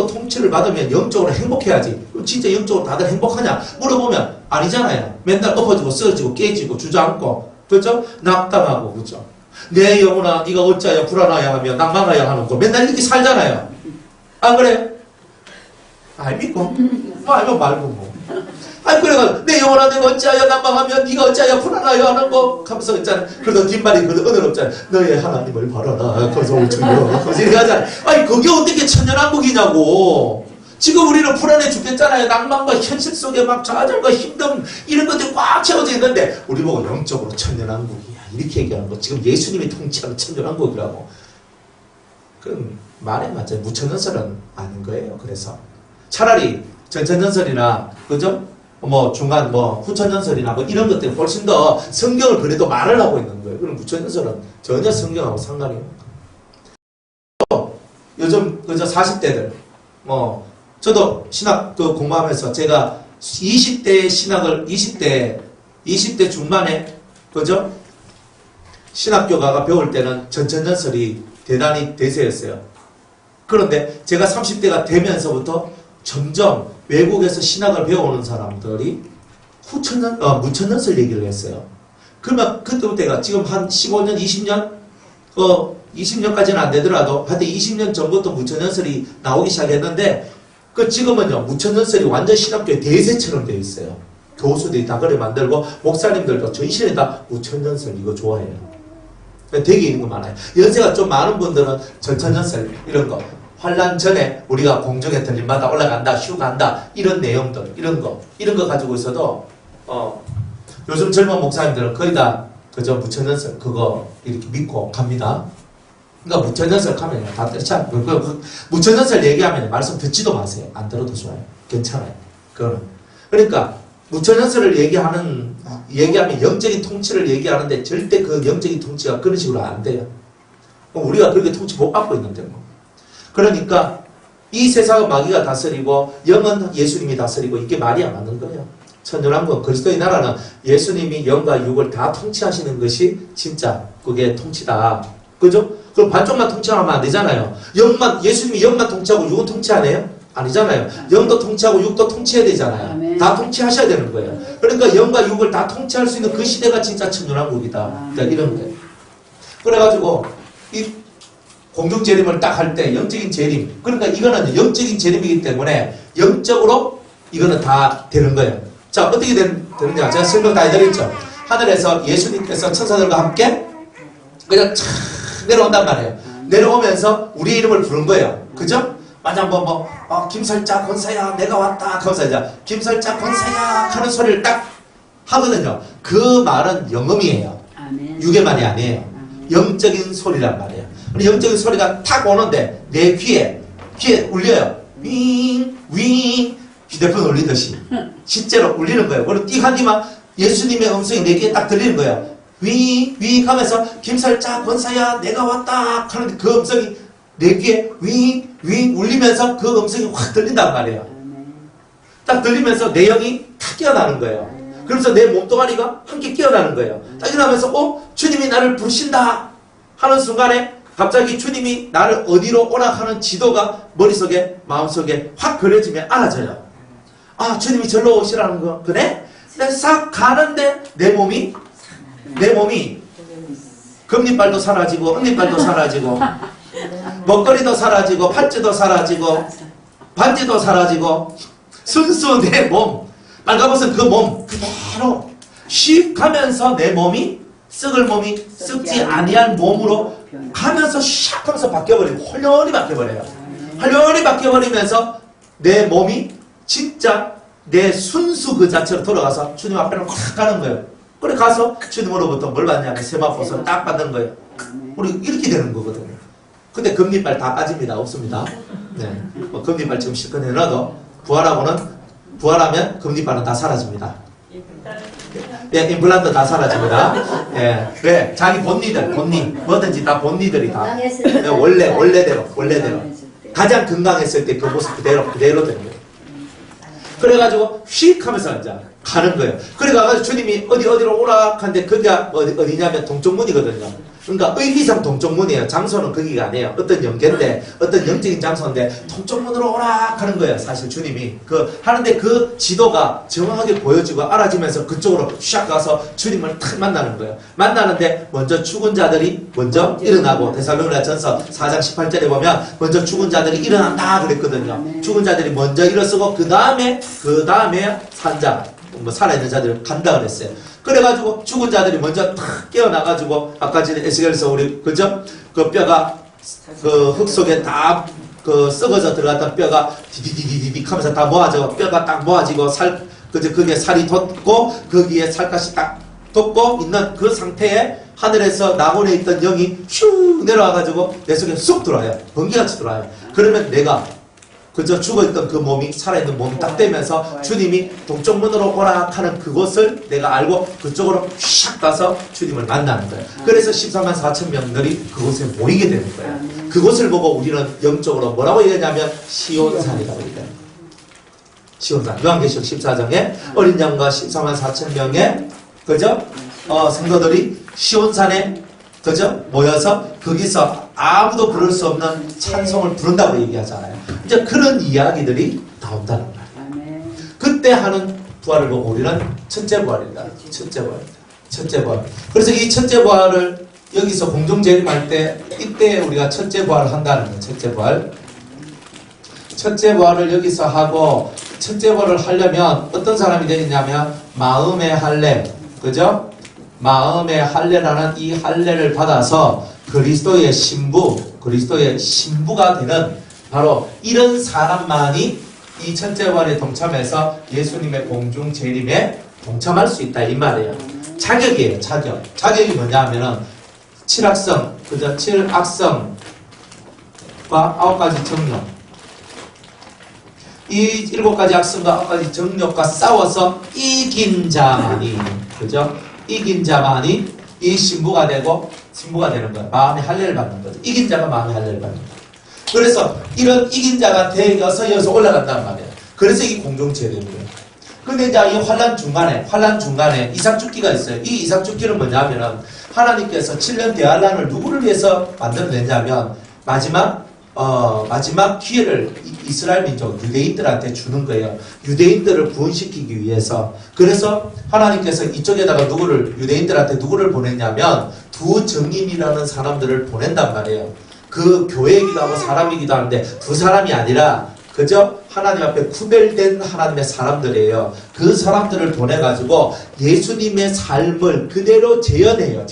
통치를 받으면 영적으로 행복해야지. 진짜 영적으로 다들 행복하냐 물어보면 아니잖아요. 맨날 엎어지고 쓰러지고 깨지고 주저앉고 그렇죠? 낙담하고 그렇죠? 내 영혼아 네가 어찌하여 불안하여 하며 낭망하여 하는 거 맨날 이렇게 살잖아요. 안 그래? 아닙니까? 뭐 알면 말고 뭐. 아니 그래가 내 영혼아 내가 어찌하여 낭망하며 네가 어찌하여 불안하여 하는 거 하면서 있잖아. 그러다 뒷말이 그 은혜롭잖아. 너의 하나님을 바라라. 거기서 오주여. 거기서 이렇게 하잖아. 아니 그게 어떻게 천년왕국이냐고. 지금 우리는 불안해 죽겠잖아요. 낭만과 현실 속에 막 좌절과 힘듦 이런 것들이 꽉 채워져 있는데 우리 보고 영적으로 천년왕국이야. 이렇게 얘기하는 거. 지금 예수님이 통치하는 천년왕국이라고. 그럼 말에 맞죠. 무천년설은 아닌 거예요. 그래서 차라리 전천년설이나 그죠? 뭐 중간 뭐 후천년설이나 뭐 이런 것들이 훨씬 더 성경을 그래도 말을 하고 있는 거예요. 그럼 무천년설은 전혀 성경하고 상관이 없고. 요즘 그저 40대들 뭐 저도 신학 그 공부하면서 제가 20대 신학을 20대 중반에 그죠? 신학교가가 배울 때는 전천년설이 대단히 대세였어요. 그런데 제가 30대가 되면서부터 점점 외국에서 신학을 배워오는 사람들이 무천년설 얘기를 했어요. 그러면 그때가 지금 한 15년, 20년? 20년까지는 안 되더라도 하여튼 20년 전부터 무천년설이 나오기 시작했는데 지금은요 무천년설이 완전 신학교의 대세처럼 되어 있어요. 교수들이 다 그래 만들고 목사님들도 전신에 다 무천년설 이거 좋아해요. 되게 있는 거 많아요. 연세가 좀 많은 분들은 전천년설 이런 거 환난 전에 우리가 공중에 들림마다 올라간다, 휴간다, 이런 내용들, 이런 거 가지고 있어도, 요즘 젊은 목사님들은 거의 다 그저 무천연설 그거 이렇게 믿고 갑니다. 그러니까 무천연설 하면 다 참, 무천연설 얘기하면 말씀 듣지도 마세요. 안 들어도 좋아요. 괜찮아요. 그거는. 그러니까, 무천연설을 얘기하면 영적인 통치를 얘기하는데 절대 그 영적인 통치가 그런 식으로 안 돼요. 우리가 그렇게 통치 못 받고 있는데 뭐. 그러니까 이 세상은 마귀가 다스리고 영은 예수님이 다스리고 이게 말이 안 맞는 거예요. 천년왕국 그리스도의 나라는 예수님이 영과 육을 다 통치하시는 것이 진짜 그게 통치다. 그죠? 그럼 반쪽만 통치하면 안 되잖아요. 예수님이 영만 통치하고 육은 통치 안 해요? 아니잖아요. 영도 통치하고 육도 통치해야 되잖아요. 아멘. 다 통치하셔야 되는 거예요. 그러니까 영과 육을 다 통치할 수 있는 그 시대가 진짜 천년왕국이다. 그러니까 이런 거예요. 그래가지고 이 공중 재림을 딱 할 때 영적인 재림, 그러니까 이거는 영적인 재림이기 때문에 영적으로 이거는 다 되는 거예요. 자, 어떻게 되느냐? 제가 설명 다 해드렸죠. 하늘에서 예수님께서 천사들과 함께 그냥 촥 내려온단 말이에요. 내려오면서 우리 이름을 부른 거예요. 그죠? 맞아, 김설자 권사야 내가 왔다 하면서 이제 김설자 권사야 하는 소리를 딱 하거든요. 그 말은 영음이에요. 아멘. 육의 말이 아니에요. 영적인 소리란 말이에요. 영적인 소리가 탁 오는데 내 귀에 울려요. 윙 휴대폰 울리듯이 실제로 울리는 거예요. 그리고 띡 하니만 예수님의 음성이 내 귀에 딱 들리는 거예요. 윙 하면서 김설자 권사야 내가 왔다 하는데 그 음성이 내 귀에 윙 울리면서 그 음성이 확 들린단 말이에요. 딱 들리면서 내 영이 탁 깨어나는 거예요. 그래서 내 몸뚱아리가 함께 깨어나는 거예요. 딱 일어나면서 주님이 나를 부르신다 하는 순간에 갑자기 주님이 나를 어디로 오라 하는 지도가 머릿속에 마음속에 확 그려지면 알아져요. 아, 주님이 절로 오시라는 거 그래? 내가 싹 가는데 내 몸이 금리빨도 사라지고 은리빨도 사라지고 먹거리도 사라지고 팔찌도 사라지고 반지도 사라지고 순수 내 몸 빨가벗은 그 몸 그대로 씩 가면서 내 몸이 썩을 몸이 썩지 아니한 몸으로 가면서 샥 하면서 바뀌어버리고 홀연히 바뀌어버려요. 홀연히 바뀌어버리면서 내 몸이 진짜 내 순수 그 자체로 돌아가서 주님 앞에는 확 가는 거예요. 그래 가서 주님으로부터 뭘 받냐면 세마포서 딱 받는 거예요. 우리 이렇게 되는 거거든요. 근데 금리빨 다 빠집니다. 없습니다. 네. 금리빨 지금 실컷 해놔도 부활하면 금리빨은 다 사라집니다. 예, 임플란트 다 사라집니다. 예, 왜? 자기 본니들, 뭐든지 다 본니들이 다. 예, 원래대로. 가장 건강했을 때 그 모습 그대로 되는 거예요. 그래가지고, 휙 하면서 이제 가는 거예요. 그래가지고 주님이 어디로 오라 하는데 거기가 어디냐면 동쪽문이거든요. 그러니까 의미상 동쪽문이에요. 장소는 거기가 아니에요. 어떤 영계인데, 어떤 영적인 장소인데, 동쪽문으로 오라 하는 거예요. 사실 주님이. 하는데 그 지도가 정확하게 보여지고 알아지면서 그쪽으로 샥 가서 주님을 탁 만나는 거예요. 만나는데 먼저 죽은 자들이 먼저 일어나고, 데살로니가 전서 4장 18절에 보면 먼저 죽은 자들이 일어난다 그랬거든요. 죽은 자들이 먼저 일어서고, 그 다음에 산자, 살아있는 자들이 간다 그랬어요. 그래가지고 죽은 자들이 먼저 탁 깨어나가지고 아까 전에 에스겔에서 우리 그죠? 그 뼈가 그 흙 속에 다 그 썩어져 들어갔던 뼈가 디디디디디 하면서 다 모아지고 뼈가 딱 모아지고 그게 살이 돋고 거기에 살갗이 딱 돋고 있는 그 상태에 하늘에서 낙원에 있던 영이 슉 내려와가지고 내 속에 쑥 들어와요. 번개같이 들어와요. 그러면 내가 그저 죽어있던 그 몸이 살아있는 몸이 딱 되면서 주님이 동쪽문으로 오라 하는 그곳을 내가 알고 그쪽으로 샥 가서 주님을 만나는 거예요. 그래서 14만 4천 명들이 그곳에 모이게 되는 거예요. 그곳을 보고 우리는 영적으로 뭐라고 얘기하냐면 시온산이라고 얘기해요. 시온산. 요한계시록 14장에 어린 양과 14만 4천 명의 그죠? 성도들이 시온산에 그죠? 모여서 거기서 아무도 부를 수 없는 찬송을 부른다고 얘기하잖아요. 이제 그런 이야기들이 나온다는 말이에요. 그때 하는 부활을 보고 우리는 첫째 부활이다. 첫째 부활. 그래서 이 첫째 부활을 여기서 공중재림할 때 이때 우리가 첫째 부활을 한다는 거예요. 첫째 부활. 첫째 부활을 여기서 하고 첫째 부활을 하려면 어떤 사람이 되겠냐면 마음의 할례. 그죠? 마음의 할례라는 이 할례를 받아서 그리스도의 신부가 되는 바로 이런 사람만이 이 천재원에 동참해서 예수님의 공중 재림에 동참할 수 있다 이 말이에요. 자격이에요. 자격이 뭐냐 하면은 칠악성, 그죠? 칠악성과 9가지 정욕, 이 7가지 악성과 9가지 정욕과 싸워서 이긴 자만이, 그죠? 이긴 자만이 이 신부가 되는 거예요. 마음의 할례를 받는 거죠. 이긴 자가 마음의 할례를 받는 거예요. 그래서 이런 이긴 자가 되어서 여기서 올라간단 말이에요. 그래서 이 공동체림이에요. 근데 이제 이 환란 중간에 이삭죽기가 있어요. 이 이삭죽기는 뭐냐면은 하나님께서 7년 대환란을 누구를 위해서 만들어냈냐면 마지막 기회를 이스라엘 민족 유대인들한테 주는 거예요. 유대인들을 구원시키기 위해서. 그래서 하나님께서 이쪽에다가 유대인들한테 누구를 보냈냐면 두 증인이라는 사람들을 보낸단 말이에요. 그 교회이기도 하고 사람이기도 하는데 두 사람이 아니라 그저 하나님 앞에 구별된 하나님의 사람들이에요. 그 사람들을 보내가지고 예수님의 삶을 그대로 재현해요.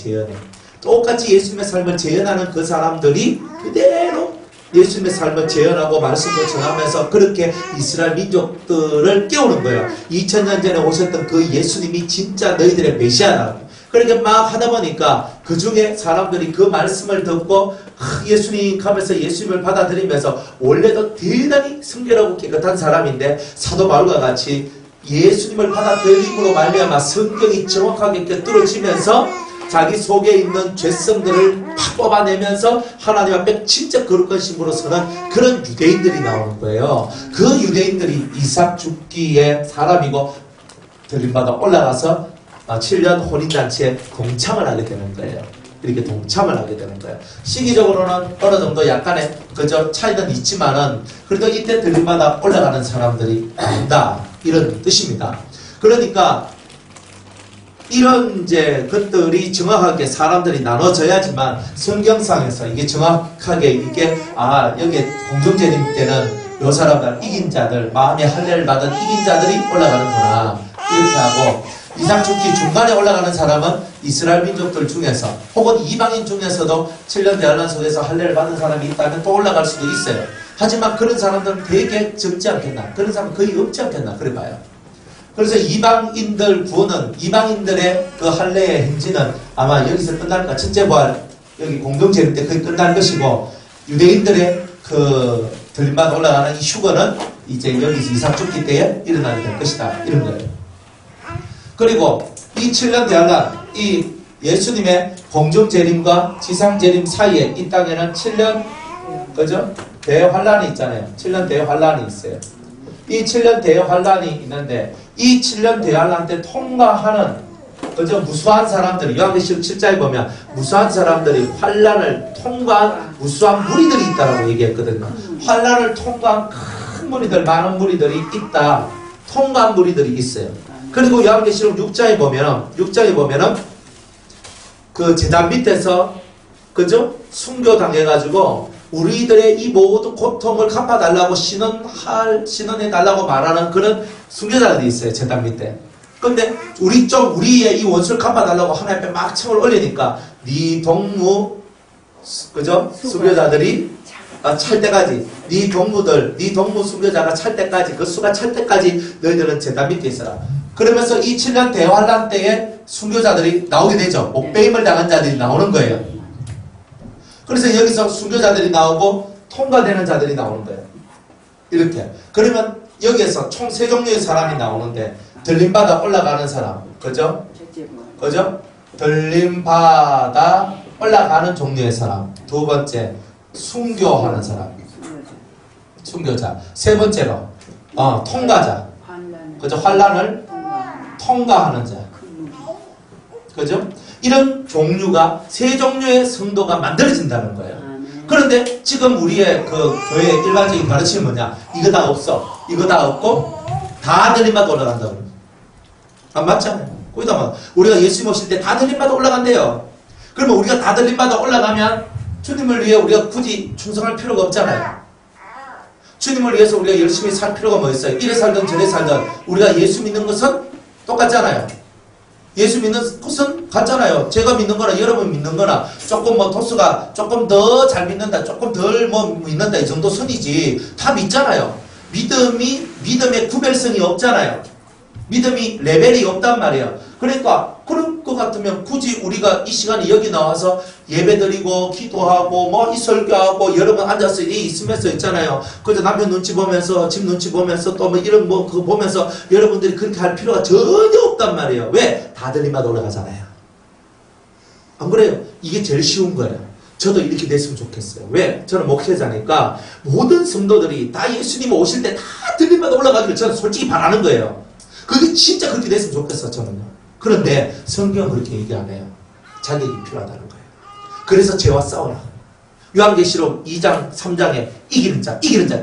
똑같이 예수님의 삶을 재현하는 그 사람들이 그대로 예수님의 삶을 재현하고 말씀을 전하면서 그렇게 이스라엘 민족들을 깨우는 거예요. 2000년 전에 오셨던 그 예수님이 진짜 너희들의 메시아라고. 그렇게 막 하다 보니까 그 중에 사람들이 그 말씀을 듣고 예수님 가면서 예수님을 받아들이면서 원래도 대단히 순결하고 깨끗한 사람인데 사도 바울과 같이 예수님을 받아들임으로 말미암아 성경이 정확하게 꿰뚫어지면서 자기 속에 있는 죄성들을 팍 뽑아내면서 하나님 앞에 진짜 거룩한 신부로 서는 그런 유대인들이 나오는 거예요. 그 유대인들이 이삭 죽기의 사람이고 들림받아 올라가서 7년 혼인잔치에 동참을 하게 되는 거예요. 이렇게 동참을 하게 되는 거예요. 시기적으로는 어느 정도 약간의 그저 차이는 있지만은 그래도 이때 들림받아 올라가는 사람들이 나온다 이런 뜻입니다. 그러니까 이런 이제 것들이 정확하게 사람들이 나눠져야지만 성경상에서 이게 정확하게 여기 공동체님 때는 요 사람들 이긴 자들 마음의 할례를 받은 이긴 자들이 올라가는구나 이렇게 하고 이삭죽기 중간에 올라가는 사람은 이스라엘 민족들 중에서 혹은 이방인 중에서도 7년 대환란 속에서 할례를 받은 사람이 있다면 또 올라갈 수도 있어요. 하지만 그런 사람들은 되게 적지 않겠나? 그런 사람은 거의 없지 않겠나? 그래 봐요. 그래서 이방인들 구원은 이방인들의 그 할례의 행진은 아마 여기서 끝날까? 첫째 부활 여기 공동체일 때 거의 끝날 것이고 유대인들의 그 들림받아 올라가는 이 휴거는 이제 여기서 이삭죽기 때에 일어나게 될 것이다. 이런 거예요. 그리고 이 7년 대환란, 이 예수님의 공중재림과 지상재림 사이에 이 땅에는 7년, 그죠? 대환란이 있잖아요. 7년 대환란이 있어요. 이 7년 대환란이 있는데, 이 7년 대환란 때 통과하는, 그죠? 무수한 사람들이, 요한계시록 7장에 보면, 무수한 사람들이 환란을 통과한 무수한 무리들이 있다라고 얘기했거든요. 환란을 통과한 큰 무리들, 많은 무리들이 있다. 통과한 무리들이 있어요. 그리고 요한계시록 6장에 보면은 그 제단 밑에서 그죠? 순교당해가지고 우리들의 이 모든 고통을 갚아달라고 신원해달라고 말하는 그런 순교자들이 있어요. 제단 밑에. 근데 우리의 이 원수를 갚아달라고 하나님 앞에 막 청을 올리니까 네 동무 그죠? 순교자들이 찰 때까지 네 동무 순교자가 찰 때까지 그 수가 찰 때까지 너희들은 제단 밑에 있어라. 그러면서 이 7년 대환란 때에 순교자들이 나오게 되죠. 목배임을 당한 자들이 나오는 거예요. 그래서 여기서 순교자들이 나오고 통과되는 자들이 나오는 거예요. 이렇게. 그러면 여기에서 총 세 종류의 사람이 나오는데 들림받아 올라가는 사람. 그죠? 그죠? 들림받아 올라가는 종류의 사람. 두 번째, 순교하는 사람. 순교자. 세 번째로 통과자. 그죠? 환란을 통과하는 자. 그죠? 이런 종류가 세 종류의 성도가 만들어진다는 거예요. 그런데 지금 우리의 그 교회의 일반적인 가르침은 뭐냐? 이거 다 없어. 이거 다 없고 다 들림받아 올라간다고. 안 맞잖아요. 거기다 우리가 예수님 오실 때 다 들림받아 올라간대요. 그러면 우리가 다 들림받아 올라가면 주님을 위해 우리가 굳이 충성할 필요가 없잖아요. 주님을 위해서 우리가 열심히 살 필요가 뭐 있어요? 이래 살든 저래 살든 우리가 예수 믿는 것은 똑같잖아요. 예수 믿는 것은 같잖아요. 제가 믿는 거나 여러분 믿는 거나 조금 뭐 토스가 조금 더 잘 믿는다, 조금 덜 뭐 믿는다 이 정도 선이지 다 믿잖아요. 믿음의 구별성이 없잖아요. 믿음이 레벨이 없단 말이에요. 그러니까 그럴 것 같으면 굳이 우리가 이 시간에 여기 나와서 예배드리고 기도하고 뭐 이 설교하고 여러분 앉아서 있으면서 있잖아요. 그저 남편 눈치 보면서 집 눈치 보면서 또 뭐 이런 뭐 그거 보면서 여러분들이 그렇게 할 필요가 전혀 없단 말이에요. 왜? 다들 입마다 올라가잖아요. 안 그래요? 이게 제일 쉬운 거예요. 저도 이렇게 됐으면 좋겠어요. 왜? 저는 목회자니까 모든 성도들이 다 예수님 오실 때 다 들림마다 올라가기를 저는 솔직히 바라는 거예요. 그게 진짜 그렇게 됐으면 좋겠어, 저는요. 그런데 성경은 그렇게 얘기 안 해요. 자격이 필요하다는 거예요. 그래서 죄와 싸우라. 요한계시록 2장, 3장에 이기는 자, 이기는 자.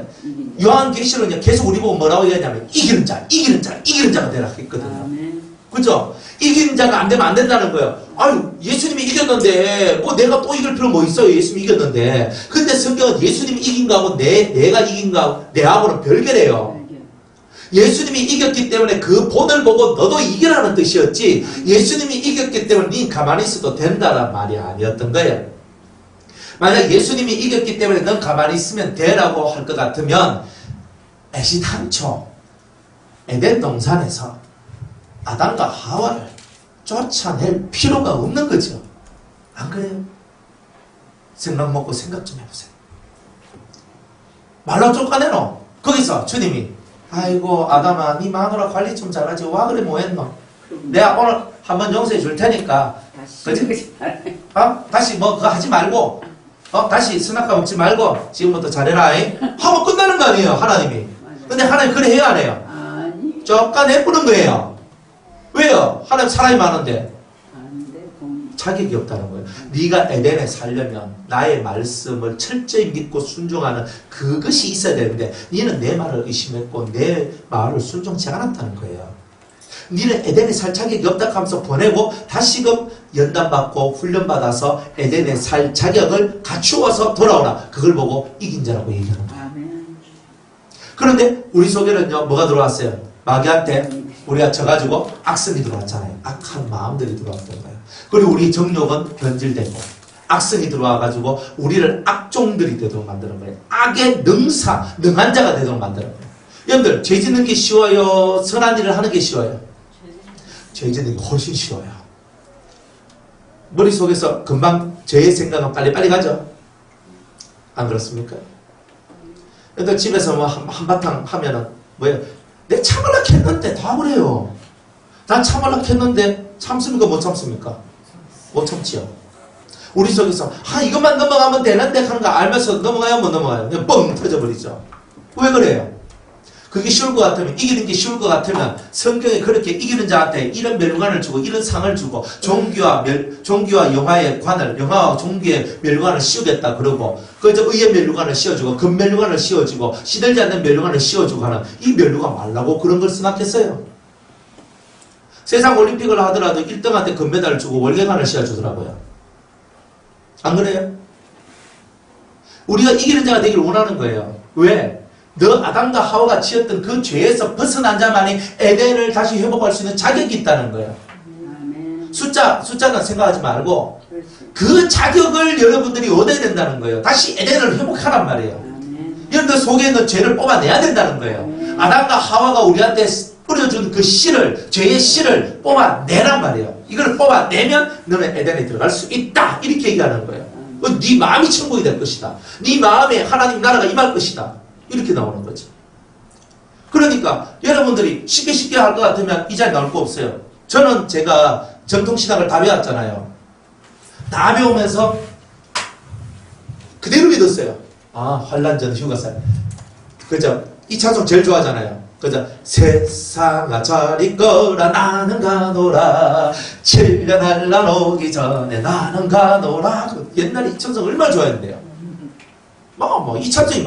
요한계시록은요, 계속 우리 보고 뭐라고 얘기하냐면 이기는 자, 이기는 자, 이기는 자가 되라 했거든요. 그죠? 이기는 자가 안 되면 안 된다는 거예요. 아유, 예수님이 이겼는데, 뭐 내가 또 이길 필요 뭐 있어요? 예수님이 이겼는데. 근데 성경은 예수님이 이긴 거하고 내가 이긴 거하고 내하고는 별개래요. 예수님이 이겼기 때문에 그 본을 보고 너도 이기라는 뜻이었지, 예수님이 이겼기 때문에 니 가만히 있어도 된다란 말이 아니었던 거예요. 만약 예수님이 이겼기 때문에 넌 가만히 있으면 되라고 할 것 같으면 애시당초 에덴 동산에서 아담과 하와를 쫓아낼 필요가 없는 거죠. 안 그래요? 생각 먹고 생각 좀 해보세요. 말로 쫓아내노. 거기서 주님이 아이고 아담아 네 마누라 관리 좀 잘하지 와 그래 뭐했노? 내가 오늘 한번 용서해 줄 테니까 그치? 다시 뭐 그거 하지 말고 다시 스나카 먹지 말고 지금부터 잘해라 하고 끝나는 거 아니에요 하나님이. 근데 하나님 그래 해야 안 해요? 쫓아내보는 거예요. 왜요? 하나님 사람이 많은데 자격이 없다는 거예요. 네가 에덴에 살려면 나의 말씀을 철저히 믿고 순종하는 그것이 있어야 되는데 너는 내 말을 의심했고 내 말을 순종치 않았다는 거예요. 너는 에덴에 살 자격이 없다 하면서 보내고 다시금 연단받고 훈련받아서 에덴에 살 자격을 갖추어서 돌아오라. 그걸 보고 이긴 자라고 얘기하는 거예요. 그런데 우리 속에는요 뭐가 들어왔어요? 마귀한테 우리가 져가지고 악성이 들어왔잖아요. 악한 마음들이 들어왔던 거예요. 그리고 우리 정욕은 변질되고 악성이 들어와가지고 우리를 악종들이 되도록 만드는 거예요. 악의 능한 자가 되도록 만드는 거예요. 여러분들 죄 짓는 게 쉬워요? 선한 일을 하는 게 쉬워요? 죄 짓는 게 훨씬 쉬워요. 머릿속에서 금방 죄의 생각은 빨리빨리 가죠? 안 그렇습니까? 여러분들 집에서 뭐 한바탕 하면은 뭐예요? 내 참으려 했는데 다 그래요. 난 참으려 했는데 참습니까? 못 참습니까? 못 참지요. 우리 속에서 이것만 넘어가면 되는데 하는 거 알면서 넘어가요? 못 넘어가요? 그냥 뻥 터져버리죠. 왜 그래요? 그게 쉬울 것 같으면, 이기는 게 쉬울 것 같으면 성경에 그렇게 이기는 자한테 이런 멸관을 주고 이런 상을 주고 종교와 영화의 관을, 영화와 종교의 멸관을 씌우겠다 그러고 그저 의의 멸관을 씌워주고 금멸관을 씌워주고 시들지 않는 멸관을 씌워주고 하는 이 멸관 말라고 그런 걸 생각했어요. 세상 올림픽을 하더라도 1등한테 금메달을 주고 월계관을 씌워주더라고요. 안 그래요? 우리가 이기는 자가 되길 원하는 거예요. 왜? 너 아담과 하와가 지었던 그 죄에서 벗어난 자만이 에덴을 다시 회복할 수 있는 자격이 있다는 거예요. 숫자는 생각하지 말고 그 자격을 여러분들이 얻어야 된다는 거예요. 다시 에덴을 회복하란 말이에요. 여러분들 속에 있는 죄를 뽑아내야 된다는 거예요. 아담과 하와가 우리한테 뿌려준 그 씨를, 죄의 씨를 뽑아내란 말이에요. 이걸 뽑아내면 너는 에덴에 들어갈 수 있다. 이렇게 얘기하는 거예요. 네 마음이 천국이 될 것이다. 네 마음에 하나님 나라가 임할 것이다. 이렇게 나오는 거죠. 그러니까 여러분들이 쉽게 할 것 같으면 이 자리에 나올 거 없어요. 저는 제가 정통신학을 다 배웠잖아요. 다 배우면서 그대로 믿었어요. 환란 전 휴가살. 그죠? 이 찬송 제일 좋아하잖아요. 그죠? 세상아 저리 거라 나는 가노라 7년 한란 오기 전에 나는 가노라. 옛날에 이 찬송 얼마나 좋아했는데요. 이 찬송이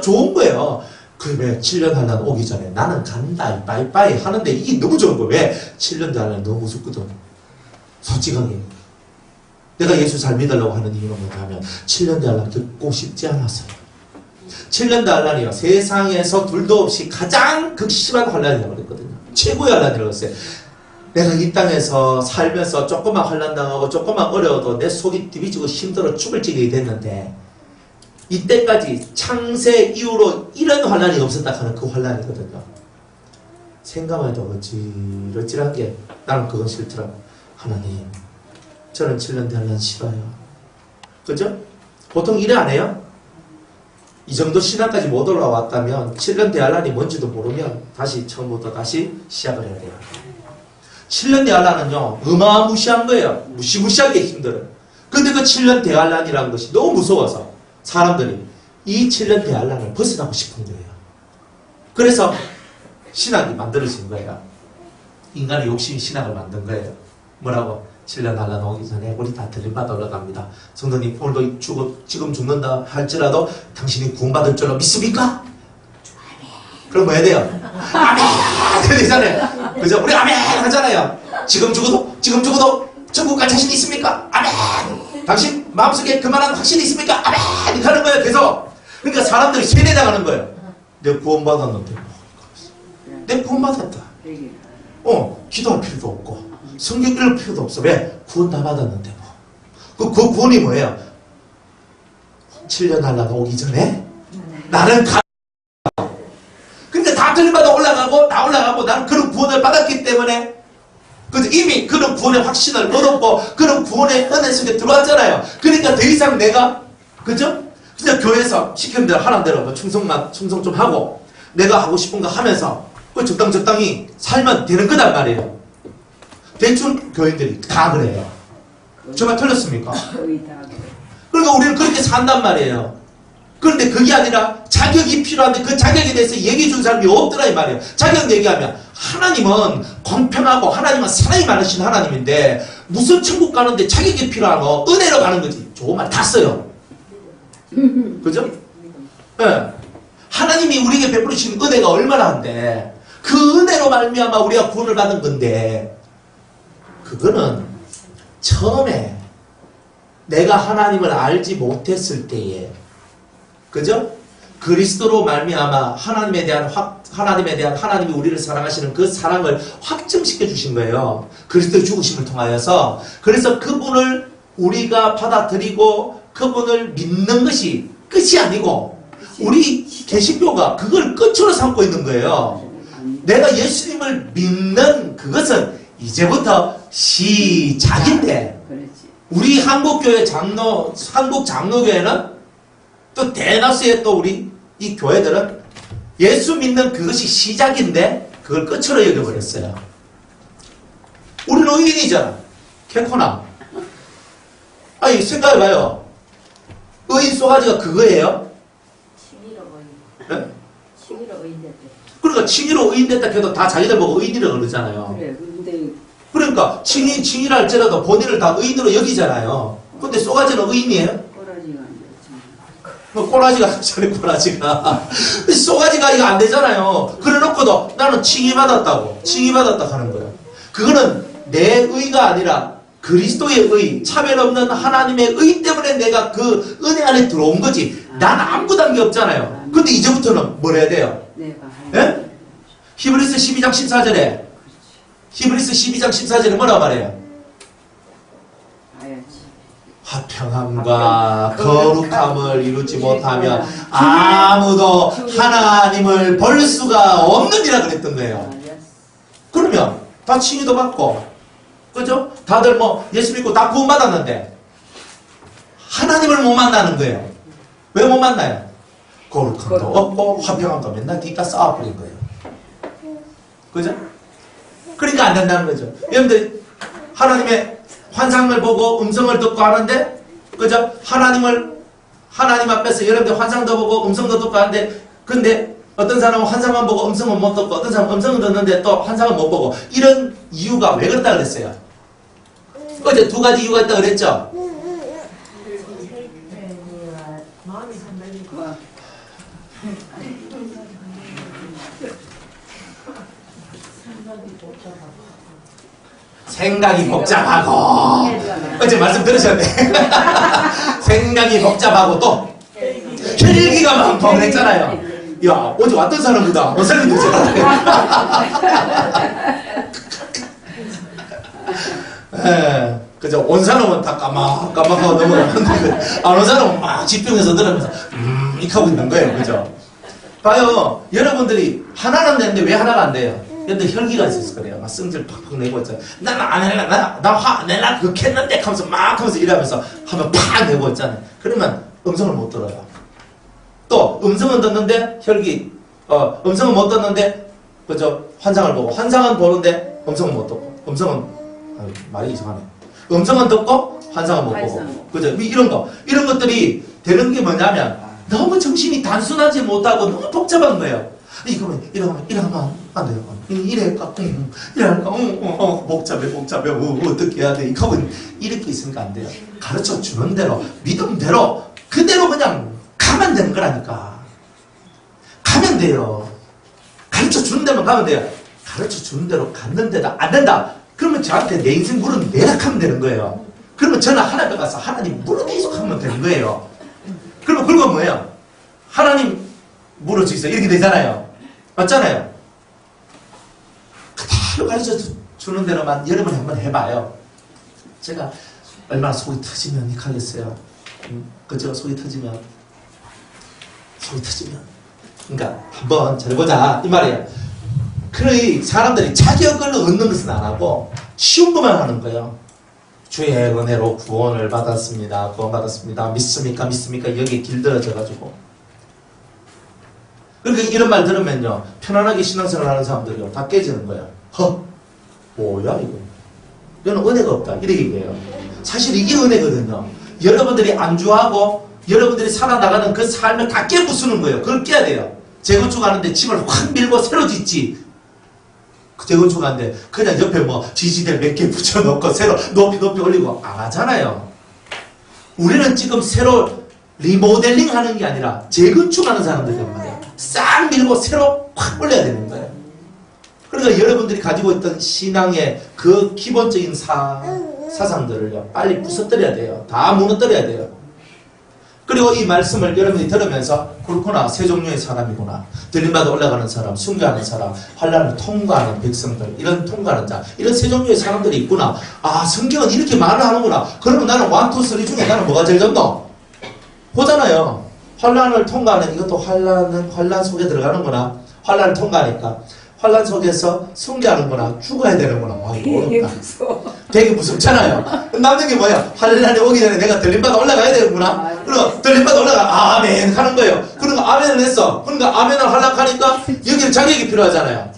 좋은 거예요. 그래 7년 한란 오기 전에 나는 간다 빠이빠이 하는데 이게 너무 좋은 거예요. 왜? 7년 한란 너무 무섭거든. 솔직하게 내가 예수 잘 믿으려고 하는 이유는 뭐냐면 7년 한란 겪고 싶지 않았어요. 7년 한란이요 세상에서 둘도 없이 가장 극심한 환란이라고 그랬거든요. 최고의 환란이라고 했어요. 내가 이 땅에서 살면서 조금만 환난당하고 조금만 어려워도 내 속이 뒤비지고 힘들어 죽을 지경이 됐는데 이때까지 창세 이후로 이런 환난이 없었다 하는 그 환난이거든요. 생각만 해도 어찌러찌한 게 나는 그건 싫더라고. 하나님, 저는 7년 대환란 싫어요. 그죠? 보통 이래 안 해요? 이 정도 신앙까지 못 올라왔다면 7년 대환란이 뭔지도 모르면 다시 처음부터 다시 시작을 해야 돼요. 7년 대환란은요 어마무시한 거예요. 무시무시하게 힘들어요. 근데 그 7년 대환란이라는 것이 너무 무서워서 사람들이 이 7년 대환란을 벗어나고 싶은 거예요. 그래서 신학이 만들어진 거예요. 인간의 욕심이 신학을 만든 거예요. 뭐라고? 7년 환란 오기 전에 우리 다 들림받아 올라갑니다. 성도님 오늘도 지금 죽는다 할지라도 당신이 구원받을 줄로 믿습니까? 그럼 뭐 해야 돼요? 아멘! 되잖아요. 그죠? 우리 아멘! 하잖아요. 지금 죽어도 천국 갈 자신 있습니까? 아멘! 당신 마음속에 그만한 확신이 있습니까? 아멘! 이렇게 하는 거예요. 계속. 그러니까 사람들이 세뇌당하는 거예요. 내가 구원받았는데 내가 구원받았다. 기도할 필요도 없고 성경 읽을 필요도 없어. 왜? 구원 다 받았는데 뭐. 그 구원이 뭐예요? 7년 환란 오기 전에 나는 근데 다 들림받아 올라가고 다 올라가고 나는 그런 구원을 받았기 때문에 그래서 이미 그런 구원의 확신을 얻었고 그런 구원의 은혜 속에 들어왔잖아요. 그러니까 더 이상 내가 그죠? 그냥 교회에서 시키는 대로 하는 대로 뭐 충성 좀 하고 내가 하고 싶은 거 하면서 적당히 살면 되는 거단 말이에요. 대충 교인들이 다 그래요. 정말 틀렸습니까? 그러니까 우리는 그렇게 산단 말이에요. 그런데 그게 아니라 자격이 필요한데 그 자격에 대해서 얘기해 준 사람이 없더라 이 말이에요. 자격 얘기하면 하나님은 공평하고 하나님은 사랑이 많으신 하나님인데 무슨 천국 가는데 자격이 필요하고 은혜로 가는 거지. 좋은 말 다 써요. 그죠? 네. 하나님이 우리에게 베풀으신 은혜가 얼마나 한데 그 은혜로 말미암아 우리가 구원을 받은 건데 그거는 처음에 내가 하나님을 알지 못했을 때에 그죠? 그리스도로 말미암아 하나님에 대한 하나님이 우리를 사랑하시는 그 사랑을 확증시켜 주신 거예요. 그리스도의 죽으심을 통하여서. 그래서 그분을 우리가 받아들이고 그분을 믿는 것이 끝이 아니고 우리 개신교가 그걸 끝으로 삼고 있는 거예요. 내가 예수님을 믿는 그것은 이제부터 시작인데 우리 한국교회 한국 장로교회는 또 대다수의 또 우리 이 교회들은 예수 믿는 그것이 시작인데 그걸 끝으로 여겨버렸어요. 우리는 의인이잖아. 캐코나. 아니 생각해봐요. 의인 쏘가지가 그거예요? 칭의로 의인. 네? 칭의로 의인 됐대. 그러니까 칭의로 의인 됐다 해도 다 자기들 보고 의인이라고 그러잖아요. 그래, 근데 그러니까 칭의라 할지라도 본인을 다 의인으로 여기잖아요. 근데 쏘가지는 의인이에요? 꼬라지가 안 됐잖아. 뭐 꼬라지가 전에 꼬라지가 쏘가지가 이거 안 되잖아요. 그래놓고도 나는 칭의받았다고 칭의받았다 하는 거예요. 그거는 내 의가 아니라 그리스도의 의, 차별 없는 하나님의 의 때문에 내가 그 은혜 안에 들어온 거지. 난 아무것도 한 게 없잖아요. 근데 이제부터는 뭘 해야 돼요? 예? 히브리서 12장 14절에 히브리서 12장 14절에 뭐라고 말해요? 화평함과 거룩함을 이루지 못하면 아무도 하나님을 볼 수가 없느니라 그랬던 거예요. 그러면 다 칭의도 받고 그죠? 다들 뭐 예수 믿고 다 구원받았는데 하나님을 못 만나는 거예요. 왜 못 만나요? 거룩함도 없고 화평함도 맨날 뒷다 쌓아버린 거예요. 그죠? 그러니까 안 된다는 거죠. 여러분들 하나님의 환상을 보고 음성을 듣고 하는데 그죠? 하나님 앞에서 여러분들 환상도 보고 음성도 듣고 하는데 근데 어떤 사람은 환상만 보고 음성은 못 듣고 어떤 사람은 음성은 듣는데 또 환상은 못 보고 이런 이유가 왜 그렇다 그랬어요? 어제 두 가지 이유가 있다 그랬죠? 생각이 복잡하고 어제 말씀 들으셨네. 생각이 복잡하고 또 혈기가 많고 그랬잖아요. 야 어제 왔던 사람보다 못 살면 되잖아. 예, 그죠? 온 사람은 다 까막까막하고 넘어가는데, 안 온 사람은 막 집중해서 들으면서, 이렇게 하고 있는 거예요. 그죠? 봐요. 여러분들이 하나는 되는데 왜 하나가 안 돼요? 근데 혈기가 있어서 그래요. 막 승질 팍팍 내고 있잖아요. 나는 안 할라, 나 화 안 낼라, 그거 캤는데 하면서 막 하면서 일하면서 하면 팍 내고 있잖아요. 그러면 음성을 못 들어요. 또, 음성은 듣는데 혈기, 음성은 못 듣는데, 그죠? 환상을 보고, 환상은 보는데 음성은 못 듣고, 음성은, 말이 이상하네. 음성은 듣고, 환상은 못 보고. 그죠? 이런 것들이 되는 게 뭐냐면, 너무 정신이 단순하지 못하고 너무 복잡한 거예요. 이거는 이러면 안 돼요. 이래할까? 이래할까? 복잡해. 어떻게 해야 돼? 이거는 이렇게 있으니까 안 돼요. 가르쳐 주는 대로, 믿음대로, 그대로 그냥 가면 되는 거라니까. 가면 돼요. 가르쳐 주는 데만 가면 돼요. 가르쳐 주는 대로 갔는데도 안 된다. 그러면 저한테 내 인생 물은 내락하면 되는 거예요. 그러면 저는 하나님께 가서 하나님 물어 계속 하면 되는 거예요. 그러면 그건 뭐예요? 하나님 물어주세요. 이렇게 되잖아요. 맞잖아요. 그대로 가르쳐 주는 대로만 여러분 한번 해봐요. 제가 얼마나 속이 터지면 하겠어요. 그죠? 속이 터지면. 그러니까 한번 잘 보자 이 말이에요. 그러니 사람들이 자격을 얻는 것은 안 하고 쉬운 것만 하는 거예요. 주의 은혜로 구원을 받았습니다. 구원받았습니다. 믿습니까? 여기 길들어져가지고. 그러니까 이런 말 들으면요, 편안하게 신앙생활 하는 사람들이요, 다 깨지는 거예요. 뭐야 이거? 이거는 은혜가 없다. 이렇게 얘기해요. 사실 이게 은혜거든요. 여러분들이 안주하고 여러분들이 살아나가는 그 삶을 다 깨부수는 거예요. 그걸 깨야 돼요. 재건축하는데 집을 확 밀고 새로 짓지. 재건축하는데 그냥 옆에 뭐 지지대 몇 개 붙여놓고 새로 높이 올리고 안 하잖아요. 우리는 지금 새로 리모델링 하는 게 아니라 재건축하는 사람들이란 말이에요. 싹 밀고 새로 확 올려야 되는 거예요. 그러니까 여러분들이 가지고 있던 신앙의 그 기본적인 사상들을요, 빨리 부숴뜨려야 돼요. 다 무너뜨려야 돼요. 그리고 이 말씀을 여러분이 들으면서 그렇구나, 세 종류의 사람이구나. 들림받아 올라가는 사람, 순교하는 사람, 환난을 통과하는 백성들, 이런 통과하는 자, 이런 세 종류의 사람들이 있구나. 아, 성경은 이렇게 말을 하는구나. 그러면 나는 1, 2, 3 중에 나는 뭐가 제일 좋노? 보잖아요. 환난을 통과하는, 이것도 환난 속에 들어가는구나. 환난을 통과하니까. 환난 속에서 순교하는구나. 죽어야 되는구나. 와, 이거 어렵다. 되게 무섭잖아요. 남는 게 뭐야? 환난이 오기 전에 내가 들림받아 올라가야 되는구나. 그럼 들림받아 올라가 아멘 하는 거예요. 그러니까 아멘을 했어. 그러니까 아멘을 하려고 여기는 자격이 필요하잖아요.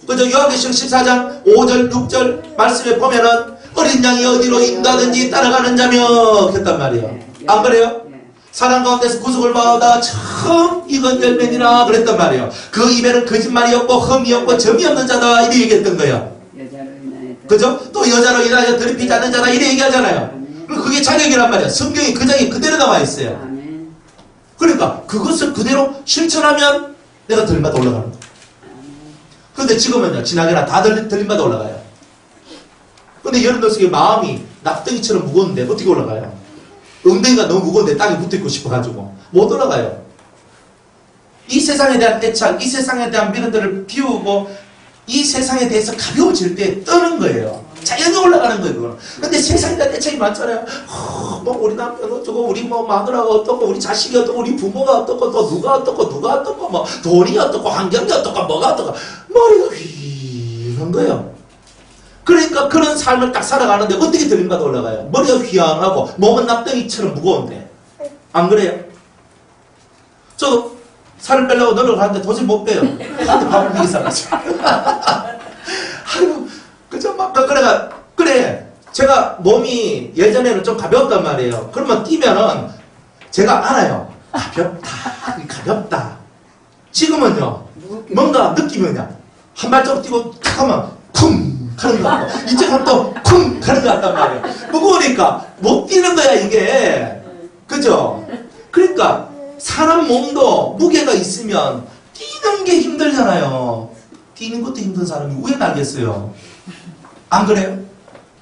그죠? 요한계시록 14장 5절 6절 말씀에 보면은 어린 양이 어디로 인도하든지 따라가는 자며 했단 말이에요. 안 그래요? 사랑 가운데서 구속을 받아 처음 이건 열매니라 그랬단 말이에요. 그 입에는 거짓말이 없고 흠이 없고 점이 없는 자다 이렇게 얘기했던 거예요. 그죠? 또 여자로 인하여 더럽히지 않는 자다 이렇게 얘기하잖아요. 그게 자격이란 말이에요. 성경이 그 자격이 그대로 나와 있어요. 그러니까 그것을 그대로 실천하면 내가 들림받아 올라가는 거예요. 그런데 지금은요, 지나게나 다 들림받아 올라가요. 근데 여러분들 속에 마음이 낙덩이처럼 무거운데 어떻게 올라가요? 엉덩이가 너무 무거운데 땅에 붙어있고 싶어가지고 못 올라가요. 이 세상에 대한 애착, 이 세상에 대한 미련들을 비우고 이 세상에 대해서 가벼워질 때 떠는 거예요. 자연히 올라가는 거예요, 그거는. 근데 세상에 대한 애착이 많잖아요. 뭐 우리 남편 어쩌고, 우리 뭐 마누라가 어떻고, 우리 자식이 어떻고, 우리 부모가 어떻고, 또 누가 어떻고, 뭐 돈이 어떻고, 환경이 어떻고, 뭐가 어떻고, 머리가 휘한 거예요. 그러니까 그런 삶을 딱 살아가는데 어떻게 들림받아 올라가요? 머리가 휘황하고 몸은 낙덩이처럼 무거운데. 안 그래요? 저도 살을 빼려고 노력을 하는데 도저히 못 빼요. 한테 밥을 먹이 살아가지고. 아이고, 그저 막, 그래. 제가 몸이 예전에는 좀 가벼웠단 말이에요. 그러면 뛰면은 제가 알아요. 가볍다. 지금은요, 뭔가 느낌이 그냥 한 발자국 뛰고 탁 하면 쿵! 하는 거 같고, 이쪽 하면 또 쿵! 하는 거 같단 말이에요. 무거우니까 못 뛰는 거야, 이게. 그죠? 그러니까 사람 몸도 무게가 있으면 뛰는 게 힘들잖아요. 뛰는 것도 힘든 사람이 왜 나겠어요? 안 그래요?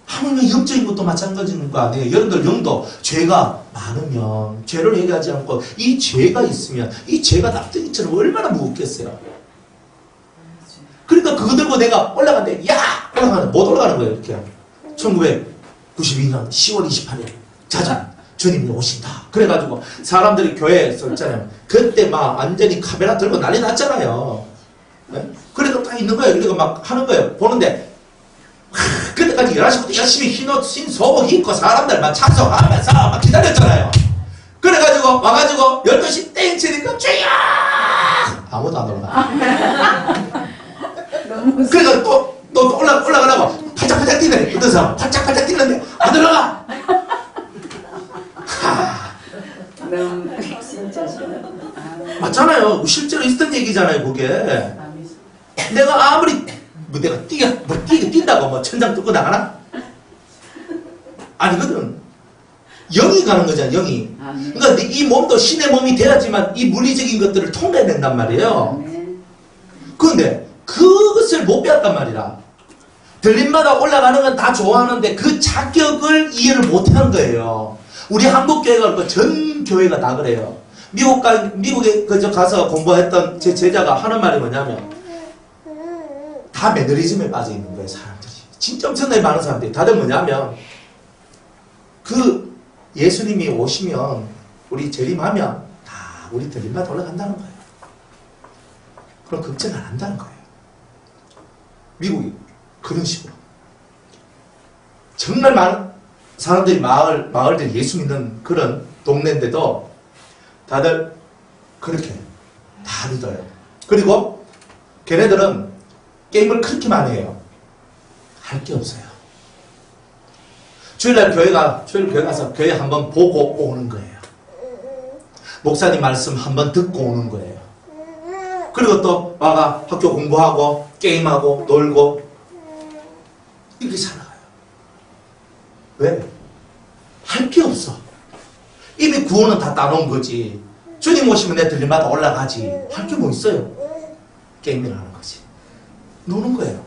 하물며 영적인 것도 마찬가지인 거 아니에요? 여러분들 영도 죄가 많으면 죄를 얘기하지 않고 이 죄가 있으면 이 죄가 낙덩이처럼 얼마나 무겁겠어요? 그러니까 그거 들고 내가 올라가는데 야! 올라가는데 못 올라가는 거예요. 이렇게 92년 10월 28일 자자 주님이 오신다. 그래가지고 사람들이 교회에서 있잖아요. 그때 막 완전히 카메라 들고 난리 났잖아요. 네? 그래도 딱 있는 거예요. 그리고 막 하는 거예요. 보는데 그때까지 11시부터 열심히 흰 소복 입고 사람들 막 찬송하면서 막 기다렸잖아요. 그래가지고 와가지고 12시 땡 치니까 주여 아무도 안 올라가. 그러니까 또 올라가라고 팔짝팔짝 뛰네. 어떤 사람 팔짝팔짝 뛰는데 안 올라가. 너무 진짜 맞잖아요. 실제로 있었던 얘기잖아요. 그게 내가 아무리 내가 뛴다고 뭐 천장 뚫고 나가나? 아니거든. 영이 가는 거잖아. 영이. 그러니까 이 몸도 신의 몸이 돼야지만 이 물리적인 것들을 통과해낸단 말이에요. 그런데 그것을 못 배웠단 말이라. 들림마다 올라가는 건 다 좋아하는데 그 자격을 이해를 못하는 거예요. 우리 한국 교회가 그렇고 전 교회가 다 그래요. 미국에 가서 공부했던 제 제자가 하는 말이 뭐냐면 다 매너리즘에 빠져 있는 거예요. 사람들이. 진짜 엄청나게 많은 사람들이. 다들 뭐냐면 그 예수님이 오시면 우리 재림하면 다 우리 들림마다 올라간다는 거예요. 그럼 걱정 안 한다는 거예요. 미국이 그런 식으로 정말 많은 사람들이 마을들이 예수 믿는 그런 동네인데도 다들 그렇게 다 믿어요. 그리고 걔네들은 게임을 그렇게 많이 해요. 할 게 없어요. 주일날 교회 가서 교회 한번 보고 오는 거예요. 목사님 말씀 한번 듣고 오는 거예요. 그리고 또 와가 학교 공부하고 게임하고 놀고 이렇게 살아가요. 왜? 할 게 없어. 이미 구원은 다 따놓은 거지. 주님 오시면 내 들림마다 올라가지. 할 게 뭐 있어요? 게임을 하는 거지. 노는 거예요.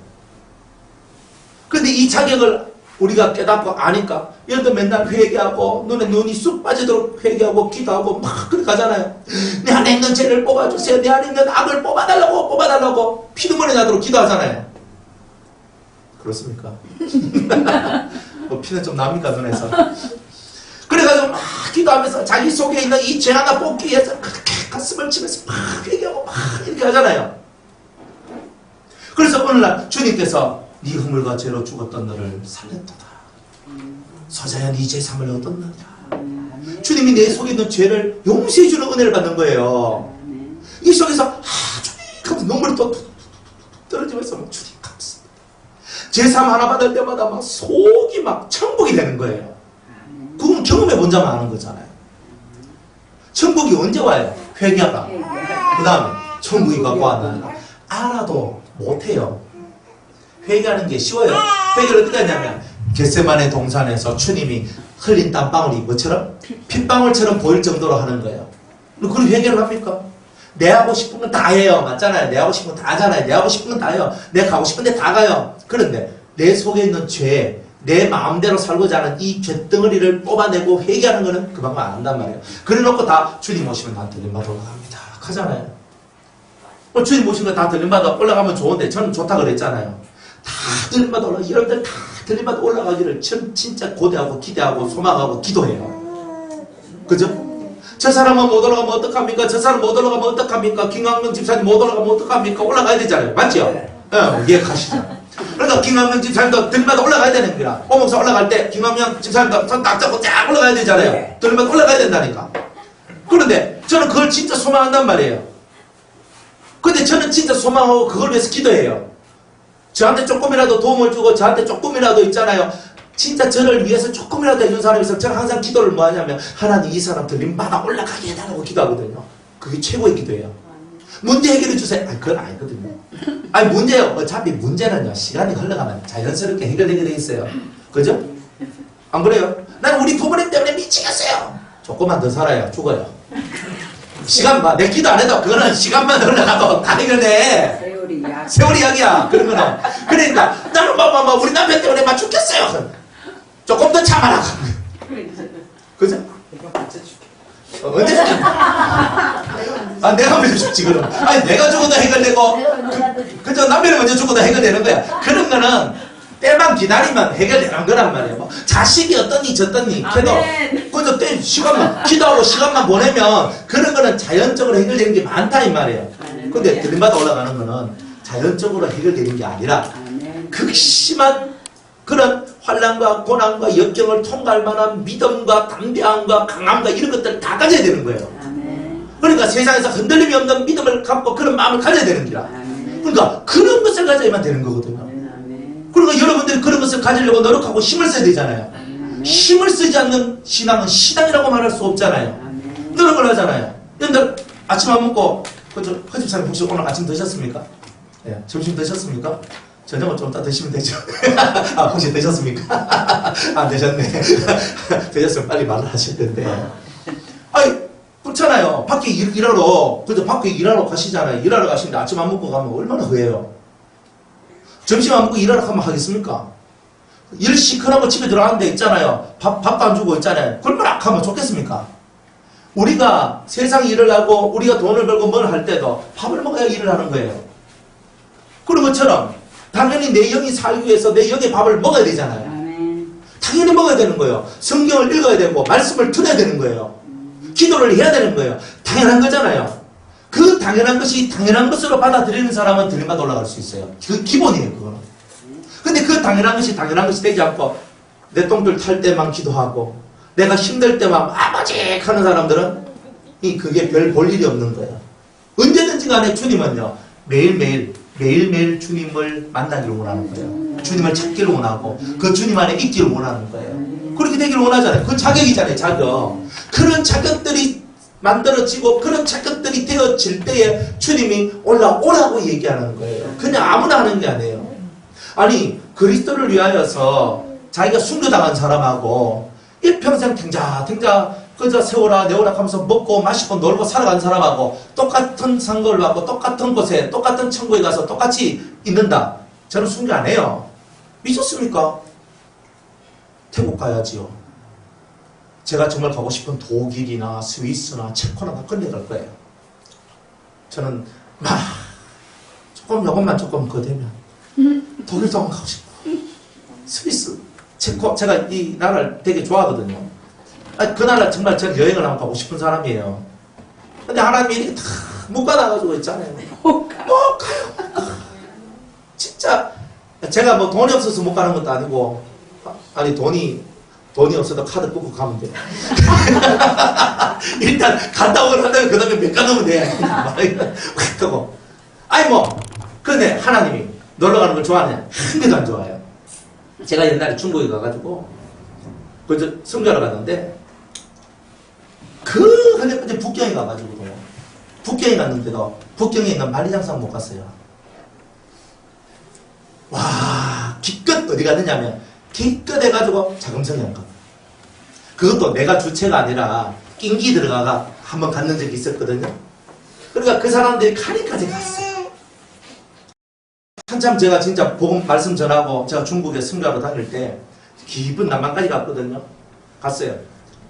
근데 이 자격을 우리가 깨닫고 아니까 예를 들어 맨날 회개하고 눈에 눈이 쑥 빠지도록 회개하고 기도하고 막 그렇게 가잖아요. 내 안에 있는 죄를 뽑아주세요. 내 안에 있는 악을 뽑아달라고 피눈물이 나도록 기도하잖아요. 그렇습니까? 뭐 피는 좀 납니까 눈에서? 그래가지고 막 기도하면서 자기 속에 있는 이 죄 하나 뽑기 위해서 그렇게 가슴을 치면서 막 회개하고 막 이렇게 하잖아요. 그래서 오늘날 주님께서 네 허물과 죄로 죽었던 너를 살렸도다. 서자야 네 죄삼을 얻었느냐. 주님이 내 속에 있는 죄를 용서해주는 은혜를 받는 거예요. 이 속에서 주님 눈물이 또 떨어지면서 막 주님 감사합니다. 죄삼 하나 받을 때마다 막 속이 막 천국이 되는 거예요. 그건 경험해 본 자만 아는 거잖아요. 천국이 언제 와요? 회개하다. 그 다음에 천국이 갖고 왔나? 알아도 못해요. 회개하는 게 쉬워요. 회개를 어떻게 하냐면 겟세마네 동산에서 주님이 흘린 땀방울이 뭐처럼? 핏방울처럼 보일 정도로 하는 거예요. 그걸 회개를 합니까? 내 하고 싶은 건 다 해요. 맞잖아요. 내 하고 싶은 건 다 하잖아요. 내 하고 싶은 건 다 해요. 내 가고 싶은 데 다 가요. 그런데 내 속에 있는 죄, 내 마음대로 살고자 하는 이 죄덩어리를 뽑아내고 회개하는 거는 그 방법 안 한단 말이에요. 그래 놓고 다 주님 오시면 다 들림마다 올라갑니다. 하잖아요. 주님 오시면 다 들림마다 올라가면 좋은데 저는 좋다 그랬잖아요. 다 들림마다 올라가. 여러분들 다 들림마다 올라가기를 진짜 고대하고 기대하고 소망하고 기도해요. 그죠? 저 사람은 못 올라가면 어떡합니까? 저 사람 못 올라가면 어떡합니까? 김광명 집사님 못 올라가면 어떡합니까? 올라가야 되잖아요. 맞죠? 이해가시죠? 그러니까 김광명 집사님도 들림마다 올라가야 되는 거야. 오목사 올라갈 때 김광명 집사님도 손 딱 잡고 쫙 올라가야 되잖아요. 들림마다 올라가야 된다니까. 그런데 저는 그걸 진짜 소망한단 말이에요. 근데 저는 진짜 소망하고 그걸 위해서 기도해요. 저한테 조금이라도 도움을 주고 저한테 조금이라도 있잖아요. 진짜 저를 위해서 조금이라도 해준 사람이 있으면 저는 항상 기도를 뭐 하냐면 하나님 이 사람 들림마다 올라가게 해달라고 기도하거든요. 그게 최고의 기도예요. 문제 해결해 주세요. 아니 그건 아니거든요. 아니 문제요. 어차피 문제는요. 시간이 흘러가면 자연스럽게 해결되게 돼 있어요. 그죠? 안 그래요? 난 우리 부모님 때문에 미치겠어요. 조금만 더 살아야 죽어요. 시간만 내 기도 안 해도 그거는 시간만 흘러가도 다 해결돼. 세월이 약이야. 그런 거는. 그러니까 나는 막 우리 남편 때문에 막 죽겠어요. 조금 더 참아라. 그죠? 언제 죽겠? 내가 먼저 죽지 그럼. 아니 내가 죽어도 해결되고 그저 남편이 먼저 죽어도 해결되는 거야. 그런 거는 때만 기다리면 해결되는 거란 말이에요. 뭐 자식이 어떠니 저떠니 그래도 그저 때 시간만 기도하고 시간만 보내면 그런 거는 자연적으로 해결되는 게 많다 이 말이에요. 근데 들림받아 올라가는 거는 자연적으로 해결되는 게 아니라 극심한 그런 환난과 고난과 역경을 통과할 만한 믿음과 담대함과 강함과 이런 것들을 다 가져야 되는 거예요. 그러니까 세상에서 흔들림이 없는 믿음을 갖고 그런 마음을 가져야 되는 거라. 그러니까 그런 것을 가져야만 되는 거거든요. 그러니까 여러분들이 그런 것을 가지려고 노력하고 힘을 써야 되잖아요. 힘을 쓰지 않는 신앙은 신앙이라고 말할 수 없잖아요. 노력을 하잖아요. 여러분들 아침 안 먹고 허집사님 혹시 오늘 아침 드셨습니까? 네, 점심 드셨습니까? 저녁은 좀 이따 드시면 되죠. 아, 혹시 드셨습니까? 안 드셨네. 드셨으면 빨리 말을 하실 텐데. 아니, 그렇잖아요. 밖에 일하러, 그죠? 밖에 일하러 가시잖아요. 일하러 가시는데 아침 안 먹고 가면 얼마나 후회해요. 점심 안 먹고 일하러 가면 하겠습니까? 일 시큰하고 집에 들어가는데 있잖아요. 밥도 안 주고 있잖아요. 그걸 악하면 좋겠습니까? 우리가 세상 일을 하고 우리가 돈을 벌고 뭘 할 때도 밥을 먹어야 일을 하는 거예요. 그런 것처럼 당연히 내 영이 살기 위해서 내 영의 밥을 먹어야 되잖아요. 당연히 먹어야 되는 거예요. 성경을 읽어야 되고 말씀을 들어야 되는 거예요. 기도를 해야 되는 거예요. 당연한 거잖아요. 그 당연한 것이 당연한 것으로 받아들이는 사람은 들림받아 올라갈 수 있어요. 그 기본이에요, 그거는. 근데 그 당연한 것이 되지 않고 내 똥들 탈 때만 기도하고 내가 힘들 때만 아버지 하는 사람들은 그게 별 볼 일이 없는 거예요. 언제든지 간에 주님은요, 매일매일 주님을 만나기를 원하는 거예요. 주님을 찾기를 원하고 그 주님 안에 있기를 원하는 거예요. 그렇게 되기를 원하잖아요. 그 자격이잖아요, 자격. 그런 자격들이 만들어지고 그런 자격들이 되어질 때에 주님이 올라오라고 얘기하는 거예요. 그냥 아무나 하는 게 아니에요. 아니, 그리스도를 위하여서 자기가 순교당한 사람하고 일평생 탱자탱자 그저 세워라 내오라 하면서 먹고 마시고 놀고 살아간 사람하고 똑같은 선거를 받고 똑같은 곳에 똑같은 천국에 가서 똑같이 있는다. 저는 순교 안 해요. 미쳤습니까? 태국 가야지요. 제가 정말 가고 싶은 독일이나 스위스나 체코나 다 끝내갈 거예요. 저는 요것만 조금 그거 되면 독일도 한번 가고 싶고 스위스, 체코, 제가 이 나라를 되게 좋아하거든요. 그 나라 정말 전 여행을 한번 가고 싶은 사람이에요. 근데 하나님이 이렇게 다 묶어놔가지고 있잖아요. 못 가요. 진짜 제가 뭐 돈이 없어서 못 가는 것도 아니고 아니 돈이 없어도 카드 끊고 가면 돼요. 일단 갔다 오고 난 다음에 그 다음에 몇 가놓으면 돼. 확 하고. 아니 뭐 근데 하나님이 놀러 가는 걸 좋아하냐? 한 개도 안 좋아해요. 제가 옛날에 중국에 가가지고 그 성교하러 갔는데 근데 북경에 가가지고 북경에 갔는데도 북경에 있는 만리장성 못 갔어요. 와 기껏 어디 갔느냐면 기껏 해가지고 자금성에 가. 그것도 내가 주체가 아니라 낑기 들어가가 한번 갔는 적이 있었거든요. 그러니까 그 사람들이 카리까지 갔어요. 한참 제가 진짜 복음 말씀 전하고 제가 중국에 선교하러 다닐 때 깊은 남한까지 갔거든요. 갔어요.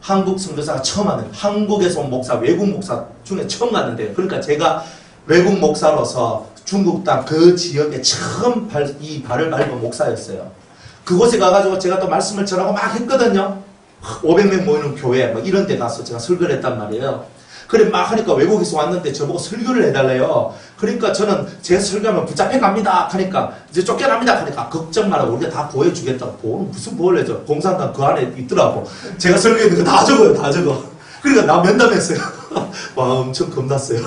한국 선교사가 처음 하는 한국에서 온 목사, 외국 목사 중에 처음 갔는데 그러니까 제가 외국 목사로서 중국 땅 그 지역에 처음 발을 밟은 목사였어요. 그곳에 가가지고 제가 또 말씀을 전하고 막 했거든요. 500명 모이는 교회 뭐 이런 데 가서 제가 설교를 했단 말이에요. 그래 막 하니까 외국에서 왔는데 저보고 설교를 해달래요. 그러니까 저는 제 설교하면 붙잡혀 갑니다 하니까 이제 쫓겨납니다 하니까 걱정 마라 우리가 다 보여주겠다고. 보호는 무슨 보호를 해줘. 공산당 그 안에 있더라고. 제가 설교했는 거 다 적어요. 다 적어. 그러니까 나 면담했어요. 와 엄청 겁났어요.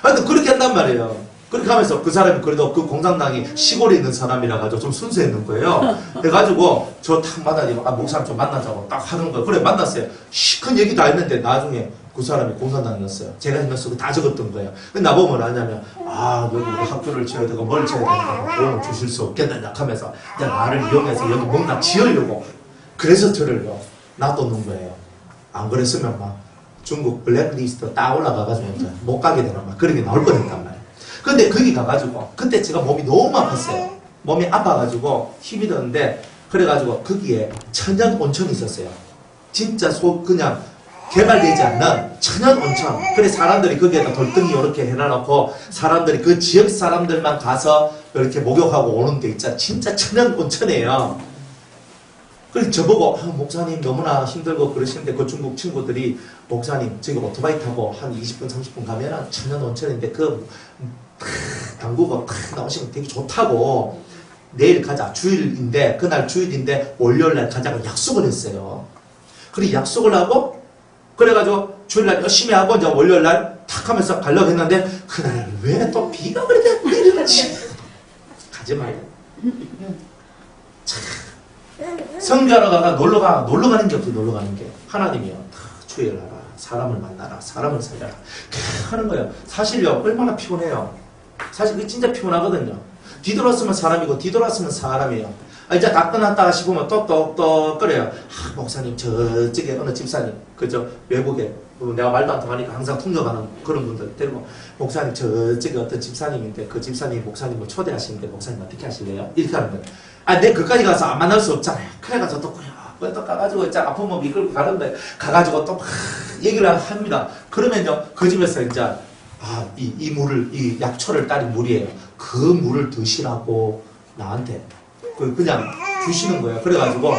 하여튼 그렇게 한단 말이에요. 그렇게 하면서 그 사람이 그래도 그 공산당이 시골에 있는 사람이라 가지고 좀 순수했는 거예요. 그래가지고 저 딱 만나니까 목사님 좀 만나자고 딱 하는 거예요. 그래 만났어요. 큰 얘기 다 했는데 나중에 그 사람이 공산당이었어요. 제가 했는 쓰고 다 적었던 거예요. 근데 나보고 뭐라 하냐면 여기 우리 학교를 지어야 되고 뭘 지어야 되고 돈을 주실 수 없겠느냐 하면서 이제 나를 이용해서 여기 뭔가 지으려고 그래서 저를요 놔뒀는 거예요. 안 그랬으면 막 중국 블랙리스트 딱 올라가가지고 이제 못 가게 되나 막 그런 게 나올 뻔했단 말이에요. 근데 거기 가가지고 그때 제가 몸이 너무 아팠어요. 몸이 아파가지고 힘이 드는데 그래가지고 거기에 천연 온천이 있었어요. 진짜 그냥 개발되지 않는 천연 온천. 그래 사람들이 거기에다 돌덩이 이렇게 해놔놓고 사람들이 그 지역 사람들만 가서 이렇게 목욕하고 오는 데 있잖아. 진짜 천연 온천이에요. 그래서 저보고 목사님 너무나 힘들고 그러시는데 그 중국 친구들이 목사님 저기 오토바이 타고 한 20분 30분 가면 천연 온천인데 그 당구가 탁 나오시면 되게 좋다고 내일 가자. 주일인데 그날 주일인데 월요일날 가자고 약속을 했어요. 그리고 약속을 하고 그래가지고 주일날 열심히 하고 이제 월요일날 탁 하면서 가려고 했는데 그날 왜 또 비가 그렇게 내리는지 가지 말고 성교하러 가가 놀러 가는 게 없어요. 놀러 가는 게 하나님이요. 주일하라 사람을 만나라 사람을 살려라 하는 거예요. 사실요 얼마나 피곤해요. 사실 그게 진짜 피곤하거든요. 뒤돌았으면 사람이고 뒤돌았으면 사람이에요. 이제 다 끝났다 싶으면 또 그래요. 목사님 저쪽에 어느 집사님 그저 외국에 내가 말도 안 통하니까 항상 통역하는 그런 분들 데리고 목사님 저쪽에 어떤 집사님인데 그 집사님 목사님을 초대하시는데 목사님 어떻게 하실래요? 이렇게 하는 거예요. 내 그까지 가서 안 만날 수 없잖아요. 그래가지고 또 가가지고 이제 아픈 몸 이끌고 가는데 가가지고 또 막 얘기를 합니다. 그러면요 그 집에서 이제 이 물을 이 약초를 따른 물이에요. 그 물을 드시라고 나한테 그냥 주시는 거예요. 그래가지고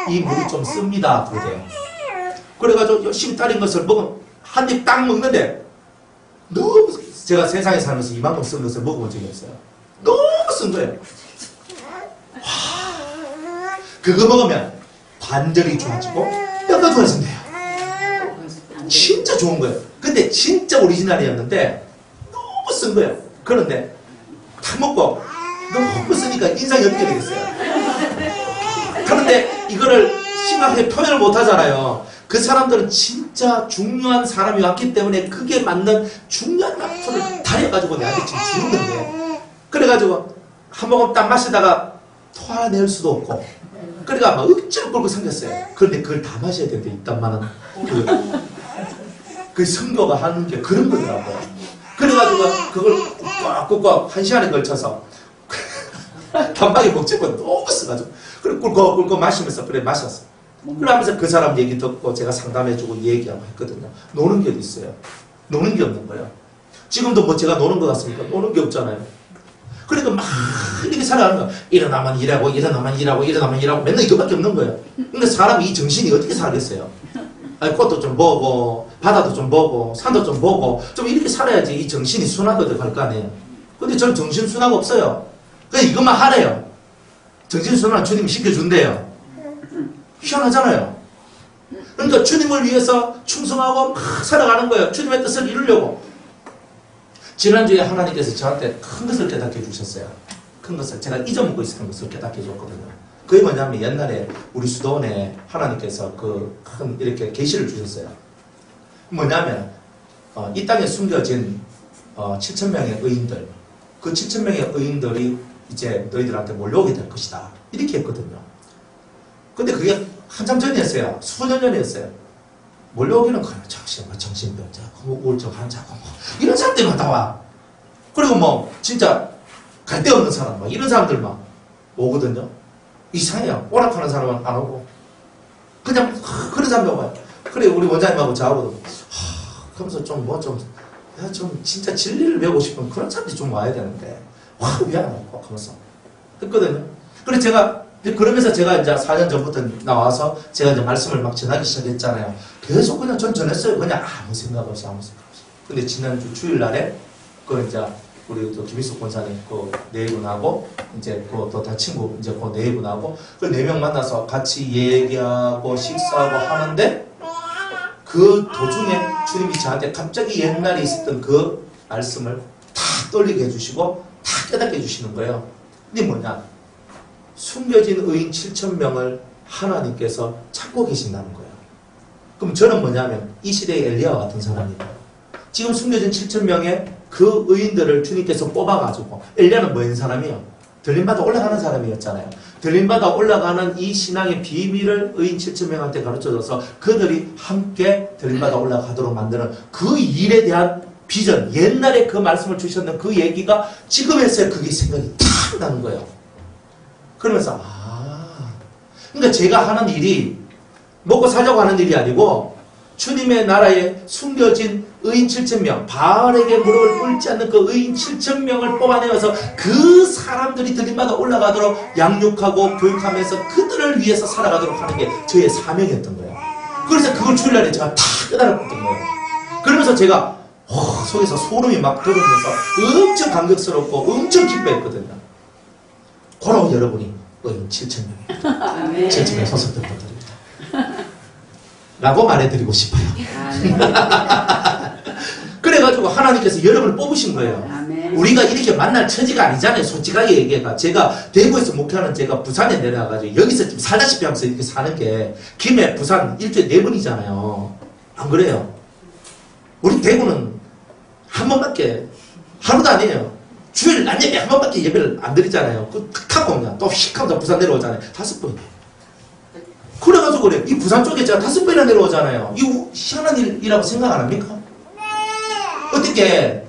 이 물이 좀 씁니다. 그러대요. 그래가지고 열심히 따린 것을 한 입 딱 먹는데 너무 제가 세상에 살면서 이만큼 쓴 것을 먹어본 적이 없어요. 너무 쓴 거예요. 그거 먹으면 관절이 좋아지고 뼈가 좋아진대요. 진짜 좋은 거예요. 근데 진짜 오리지널이었는데 너무 쓴 거예요. 그런데 다 먹고 너무 쓰니까 인상이 어떻게 되겠어요? 그런데 이거를 심하게 표현을 못 하잖아요. 그 사람들은 진짜 중요한 사람이 왔기 때문에 그게 맞는 중요한 약초를 달여가지고 내한테 지금 주는 건데 그래가지고 한 모금 딱 마시다가 토해낼 수도 없고 그러니까 막 억지로 끌고 생겼어요. 그런데 그걸 다 마셔야 되는데 이딴만은 그 성교가 하는 게 그런 거더라고요. 그래가지고 그걸 꾹꾹 1시간에 걸쳐서 단박에 먹지고 너무 써가지고 그래 꿀꺽 마시면서 그래 마셨어. 그러면서 그 사람 얘기 듣고 제가 상담해주고 얘기하고 했거든요. 노는 게 있어요. 노는 게 없는 거예요. 지금도 뭐 제가 노는 것 같습니까? 노는 게 없잖아요. 그러니까 막 이렇게 살아가는 거야. 일어나면 일하고 맨날 이거밖에 없는 거예요. 그러니까 사람이 이 정신이 어떻게 살겠어요? 꽃도 좀 보고 바다도 좀 보고 산도 좀 보고 좀 이렇게 살아야지 이 정신이 순하게 갈 거 아니에요. 근데 저는 정신 순하가 없어요. 그냥 이것만 하래요. 정신 순환 주님이 시켜준대요. 희한하잖아요. 그러니까 주님을 위해서 충성하고 막 살아가는 거예요. 주님의 뜻을 이루려고. 지난주에 하나님께서 저한테 큰 것을 깨닫게 해주셨어요. 큰 것을 제가 잊어먹고 있었던 것을 깨닫게 해줬거든요. 그게 뭐냐면 옛날에 우리 수도원에 하나님께서 그 큰 이렇게 계시를 주셨어요. 뭐냐면 이 땅에 숨겨진 7,000명의 의인들 그 7,000명의 의인들이 이제 너희들한테 몰려오게 될 것이다. 이렇게 했거든요. 근데 그게 한참 전이었어요. 수년 전이었어요. 몰려오기는 그냥 정신병자, 우울증 환자고 이런 사람들만 다 와. 그리고 뭐 진짜 갈 데 없는 사람 막 이런 사람들만 오거든요. 이상해요. 오락하는 사람은 안 오고 그냥 그런 사람들 와요. 그래 우리 원장님하고 저하고도 그러면서 좀 진짜 진리를 배우고 싶은 그런 사람들이 좀 와야 되는데 왜 안 오고 하면서 했거든요. 그래서 제가 그러면서 제가 이제 4년 전부터 나와서 제가 이제 말씀을 막 전하기 시작했잖아요. 계속 그냥 전 전했어요. 그냥 아무 생각 없이. 근데 지난주 주일날에 그 이제 우리 또 김희숙 권사님 그 네 분하고 이제 그 또 다 친구 이제 그 네 분하고 그 4명 만나서 같이 얘기하고 식사하고 하는데 그 도중에 주님이 저한테 갑자기 옛날에 있었던 그 말씀을 다 떠올리게 해주시고 다 깨닫게 해주시는 거예요. 이게 뭐냐? 숨겨진 의인 7,000명을 하나님께서 찾고 계신다는 거예요. 그럼 저는 뭐냐면 이 시대의 엘리야와 같은 사람이에요. 지금 숨겨진 7,000명의 그 의인들을 주님께서 뽑아가지고 엘리야는 뭐인 사람이에요? 들림받아 올라가는 사람이었잖아요. 들림받아 올라가는 이 신앙의 비밀을 의인 7,000명한테 가르쳐줘서 그들이 함께 들림받아 올라가도록 만드는 그 일에 대한 비전, 옛날에 그 말씀을 주셨는 그 얘기가 지금에서야 그게 생각이 탁 나는 거예요. 그러면서 그러니까 제가 하는 일이 먹고 살자고 하는 일이 아니고 주님의 나라에 숨겨진 의인 7,000명, 바알에게 무릎을 꿇지 않는 그 의인 7,000명을 뽑아내어서 그 사람들이 들림마다 올라가도록 양육하고 교육하면서 그들을 위해서 살아가도록 하는 게 저의 사명이었던 거예요. 그래서 그걸 주일날에 제가 다 깨달았던 거예요. 그러면서 제가 속에서 소름이 막 돋으면서 엄청 감격스럽고 엄청 기뻐했거든요. 고로 여러분이 의인 7,000명이에요. 7,000명 소속된 분들입니다. 라고 말해드리고 싶어요. 그래가지고 하나님께서 여러분을 뽑으신 거예요. 아멘. 우리가 이렇게 만날 처지가 아니잖아요. 솔직하게 얘기해가. 제가 대구에서 목회하는 제가 부산에 내려가가지고 여기서 지금 살다시피 하면서 이렇게 사는 게 김해 부산 일주일에 4번이잖아요. 안 그래요? 우리 대구는 한 번밖에 하루도 아니에요. 주일 난 예배 한 번밖에 예배를 안 드리잖아요. 그 탁하고 그냥 또 휙 하면서 부산 내려오잖아요. 5번. 그래가지고 그래. 이 부산 쪽에 제가 5번이나 내려오잖아요. 이거 희한한 일이라고 생각 안 합니까? 어떻게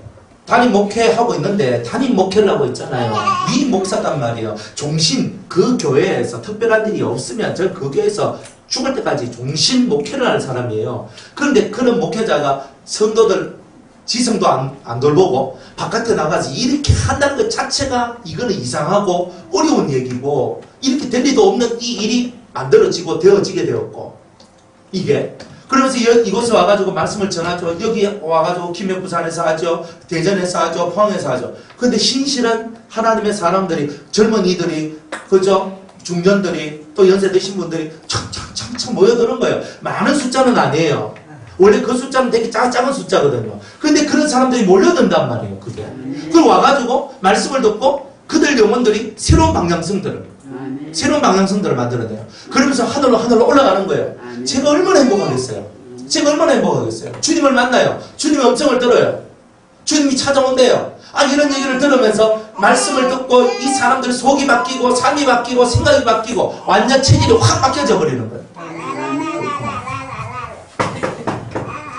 담임 목회하고 있는데 담임 목회를 하고 있잖아요. 네 목사단 말이에요. 종신 그 교회에서 특별한 일이 없으면 저 그 교회에서 죽을 때까지 종신 목회를 하는 사람이에요. 그런데 그런 목회자가 성도들 지성도 안 돌보고 바깥에 나가서 이렇게 한다는 것 자체가 이거는 이상하고 어려운 얘기고 이렇게 될 리도 없는 이 일이 만들어지고 되어지게 되었고 이게 그러면서 이곳에 와가지고 말씀을 전하죠. 여기 와가지고 김해 부산에서 하죠. 대전에서 하죠. 포항에서 하죠. 근데 신실한 하나님의 사람들이 젊은이들이 그죠? 중년들이 또 연세 드신 분들이 참 모여드는 거예요. 많은 숫자는 아니에요. 원래 그 숫자는 되게 작은 숫자거든요. 근데 그런 사람들이 몰려든단 말이에요. 그게. 그리고 와가지고 말씀을 듣고 그들 영혼들이 새로운 방향성들을 만들어내요. 그러면서 하늘로 올라가는 거예요. 제가 얼마나 행복하겠어요. 제가 얼마나 행복하겠어요. 주님을 만나요. 주님의 음성을 들어요. 주님이 찾아온대요. 이런 얘기를 들으면서 말씀을 듣고 이 사람들 속이 바뀌고 삶이 바뀌고 생각이 바뀌고 완전 체질이 확 바뀌어져 버리는 거예요.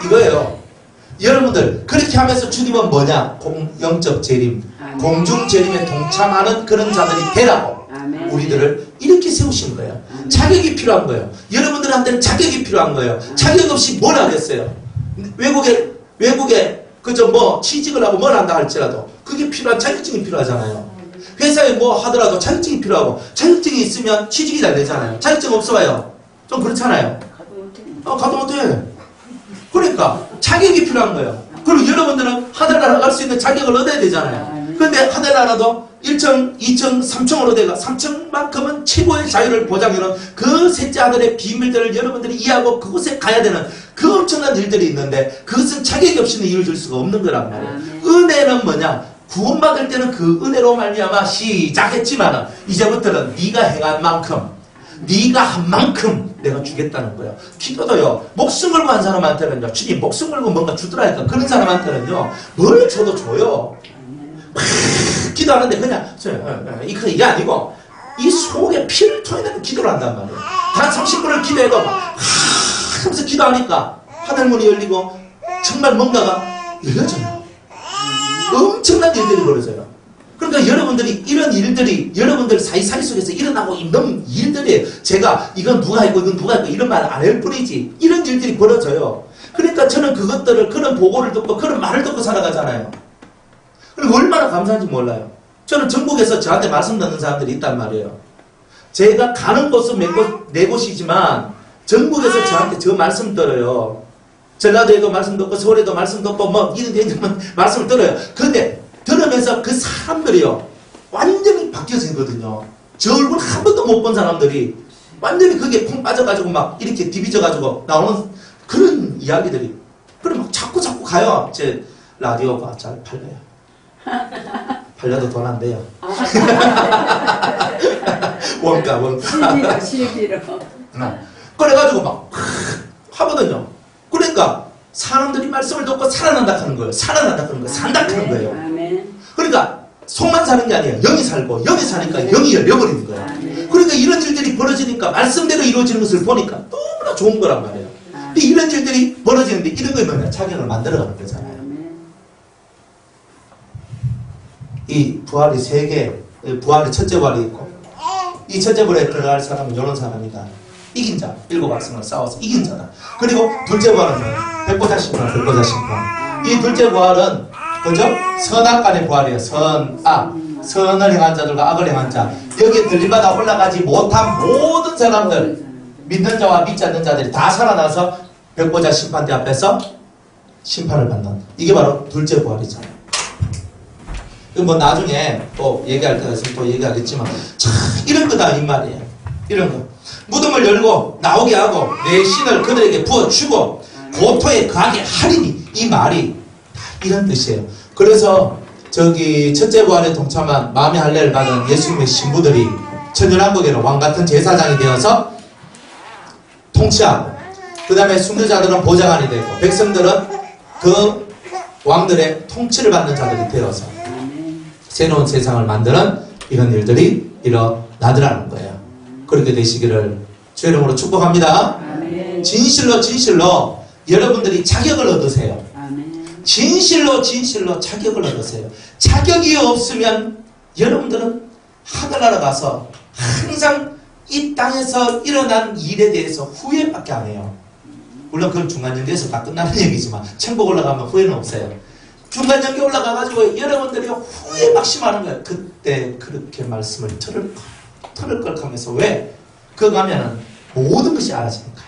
이거예요. 여러분들 그렇게 하면서 주님은 뭐냐? 영적 재림, 공중 재림에 동참하는 그런 자들이 되라고 우리들을 이렇게 세우신 거예요. 자격이 필요한 거예요. 여러분들한테는 자격이 필요한 거예요. 자격 없이 뭘 하겠어요? 외국에 그저 뭐 취직을 하고 뭘 한다 할지라도 그게 필요한 자격증이 필요하잖아요. 회사에 뭐 하더라도 자격증이 필요하고 자격증이 있으면 취직이 잘 되잖아요. 자격증 없어봐요. 좀 그렇잖아요. 가도 못해. 그러니까 자격이 필요한 거예요. 그리고 여러분들은 하늘나라 갈 수 있는 자격을 얻어야 되잖아요. 그런데 하늘나라도 1층, 2층, 3층으로 돼가 3층만큼은 최고의 자유를 보장해놓은 그 셋째 하늘의 비밀들을 여러분들이 이해하고 그곳에 가야 되는 그 엄청난 일들이 있는데 그것은 자격이 없이는 이루어질 수가 없는 거란 말이에요. 은혜는 뭐냐? 구원받을 때는 그 은혜로 말미암아 시작했지만 이제부터는 네가 행한 만큼 네가 한 만큼 내가 주겠다는 거예요. 기도도요. 목숨 걸고 한 사람한테는요. 주님 목숨 걸고 뭔가 주더라니까. 그런 사람한테는요. 뭘 줘도 줘요. 막 기도하는데 그냥 이게 아니고 이 속에 피를 토해내는 기도를 한단 말이에요. 단 30분을 기도해도 막 하면서 기도하니까 하늘문이 열리고 정말 뭔가가 열려져요. 엄청난 일들이 벌어져요. 그러니까 여러분들이 이런 일들이 여러분들 사이사이 속에서 일어나고 있는 일들이 제가 이건 누가 했고 이건 누가 했고 이런 말 안 할 뿐이지 이런 일들이 벌어져요. 그러니까 저는 그것들을 그런 보고를 듣고 그런 말을 듣고 살아가잖아요. 그리고 얼마나 감사한지 몰라요. 저는 전국에서 저한테 말씀 듣는 사람들이 있단 말이에요. 제가 가는 곳은 네 곳이지만 전국에서 저한테 저 말씀 들어요. 전라도에도 말씀 듣고 서울에도 말씀 듣고 뭐 이런 데 말씀을 들어요. 그런데 들으면서 그 사람들이요 완전히 바뀌어지거든요. 저 얼굴 한 번도 못 본 사람들이 완전히 그게 콩 빠져가지고 막 이렇게 디비져가지고 나오는 그런 이야기들이 그럼 막 자꾸 가요. 제 라디오가 잘 팔려요. 팔려도 돈 안 돼요. 원가. 실비로. 그래가지고 막 하거든요. 그러니까 사람들이 말씀을 듣고 살아난다 하는 거예요. 살아난다 하는 거예요. 산다 하는 거예요. 그러니까 속만 사는 게 아니에요. 영이 살고 영이 사니까 영이 열려버리는 거예요. 그러니까 이런 일들이 벌어지니까 말씀대로 이루어지는 것을 보니까 너무나 좋은 거란 말이에요. 근데 이런 일들이 벌어지는데 이런 거에 뭐냐? 자격을 만들어가는 거잖아요. 이 부활이 세 개, 부활이 첫째 부활이 있고 이 첫째 부활에 들어갈 사람은 이런 사람이다. 이긴 자, 7 박승을 싸워서 이긴 자다. 그리고 둘째 부활은 백보자 신분, 백보자 신분. 이 둘째 부활은 그죠? 선악간의 부활이에요. 선악. 선을 행한 자들과 악을 행한 자. 여기에 들림받아 올라가지 못한 모든 사람들, 믿는 자와 믿지 않는 자들이 다 살아나서 벽보자 심판대 앞에서 심판을 받는, 이게 바로 둘째 부활이죠. 뭐 나중에 또 얘기할 때가 있으면 또 얘기하겠지만, 참 이런 거다 이 말이에요. 이런 거. 무덤을 열고 나오게 하고 내 신을 그들에게 부어주고 고토에 거하게 하리니, 이 말이 다 이런 뜻이에요. 그래서 저기 첫째 부활에 동참한 마음의 할례를 받은 예수님의 신부들이 천년왕국에는 왕같은 제사장이 되어서 통치하고, 그 다음에 순교자들은 보좌관이 되고, 백성들은 그 왕들의 통치를 받는 자들이 되어서 새로운 세상을 만드는 이런 일들이 일어나더라는 거예요. 그렇게 되시기를 주의 이름으로 축복합니다. 아멘. 진실로 여러분들이 자격을 얻으세요. 아멘. 진실로 자격을 얻으세요. 자격이 없으면 여러분들은 하늘나라 가서 항상 이 땅에서 일어난 일에 대해서 후회밖에 안 해요. 물론 그건 중간전개에서 다 끝나는 얘기지만 천국 올라가면 후회는 없어요. 중간전개 올라가가지고 여러분들이 후회 막심하는 거예요. 그때 그렇게 말씀을 들을 걸 하면서. 왜? 그거 가면은 모든 것이 알아지니까.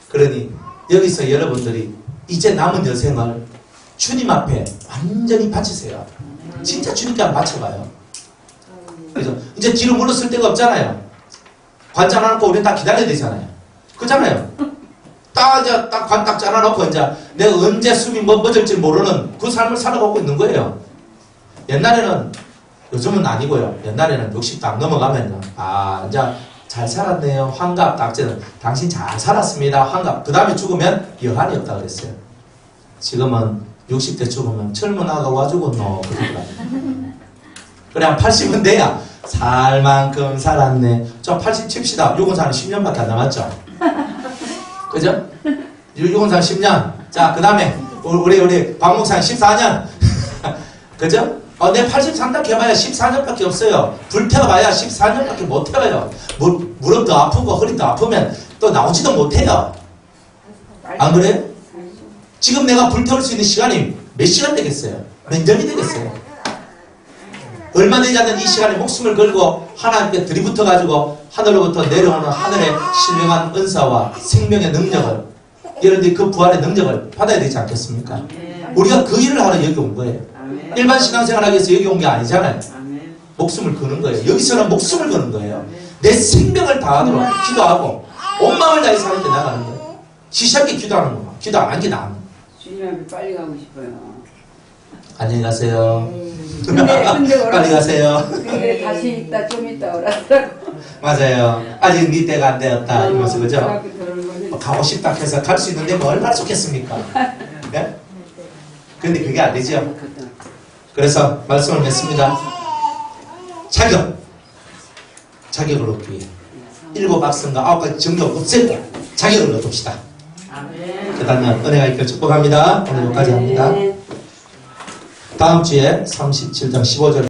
그러니 여기서 여러분들이 이제 남은 여생을 주님 앞에 완전히 바치세요. 진짜 주님께 한번 바쳐봐요. 그래서 이제 뒤로 물러설 데가 없잖아요. 관장 안 놓고 우리는 다 기다려야 되잖아요. 그렇잖아요. 딱 관 딱 짜놔놓고 이제 내가 언제 숨이 멎을지 모르는 그 삶을 살아가고 있는 거예요. 옛날에는, 요즘은 아니고요. 옛날에는 60도 안 넘어가면요, 아 이제 잘 살았네요. 환갑 딱지는 당신 잘 살았습니다. 환갑. 그 다음에 죽으면 여한이 없다 그랬어요. 지금은 60대 죽으면 젊은 아가 와 죽었노 그러더라고요. 그래 한 80은 돼야 살 만큼 살았네. 저 80 칩시다. 유건사는 10년밖에 안 남았죠. 그죠? 유건사 10년. 자, 그 다음에 우리 박 목사님 14년. 그죠? 내 80 산다 해봐야 14년밖에 없어요. 불태워봐야 14년밖에 못 태워요. 무릎도 아프고 허리도 아프면 또 나오지도 못해요. 안 그래요? 지금 내가 불태울 수 있는 시간이 몇 시간 되겠어요? 몇 년이 되겠어요? 얼마 되지 않는 이 시간에 목숨을 걸고 하나님께 들이붙어가지고 하늘로부터 내려오는 하늘의 신령한 은사와 생명의 능력을, 여러분들이 그 부활의 능력을 받아야 되지 않겠습니까? 우리가 그 일을 하러 여기 온 거예요. 일반 신앙생활 하기 위해서 여기 온 게 아니잖아요. 목숨을 거는 거예요. 여기서는 목숨을 거는 거예요. 내 생명을 다하도록 기도하고 온 마음을 다해서 하는데 나가는 거예요. 시시하게 기도하는 거야. 기도 안 하는 게 나은 거예요. 주님 앞에 빨리 가고 싶어요. 안녕히 가세요. 근데 빨리 가세요. 근데 다시 있다 좀 있다 오라더라고. 맞아요. 아직 네 때가 안 되었다 이러면서, 그죠? 그죠? 가고 싶다 해서 갈 수 있는데 뭐 얼마나 좋겠습니까? 네? 근데 그게 안 되죠. 그래서 말씀을 맺습니다. 자격을 얻기 위해 7 박성과 9가지 정력 없애고 자격을 얻읍시다. 그 다음에 은혜가 있길 축복합니다. 오늘 여기까지 합니다. 다음 주에 37장 15절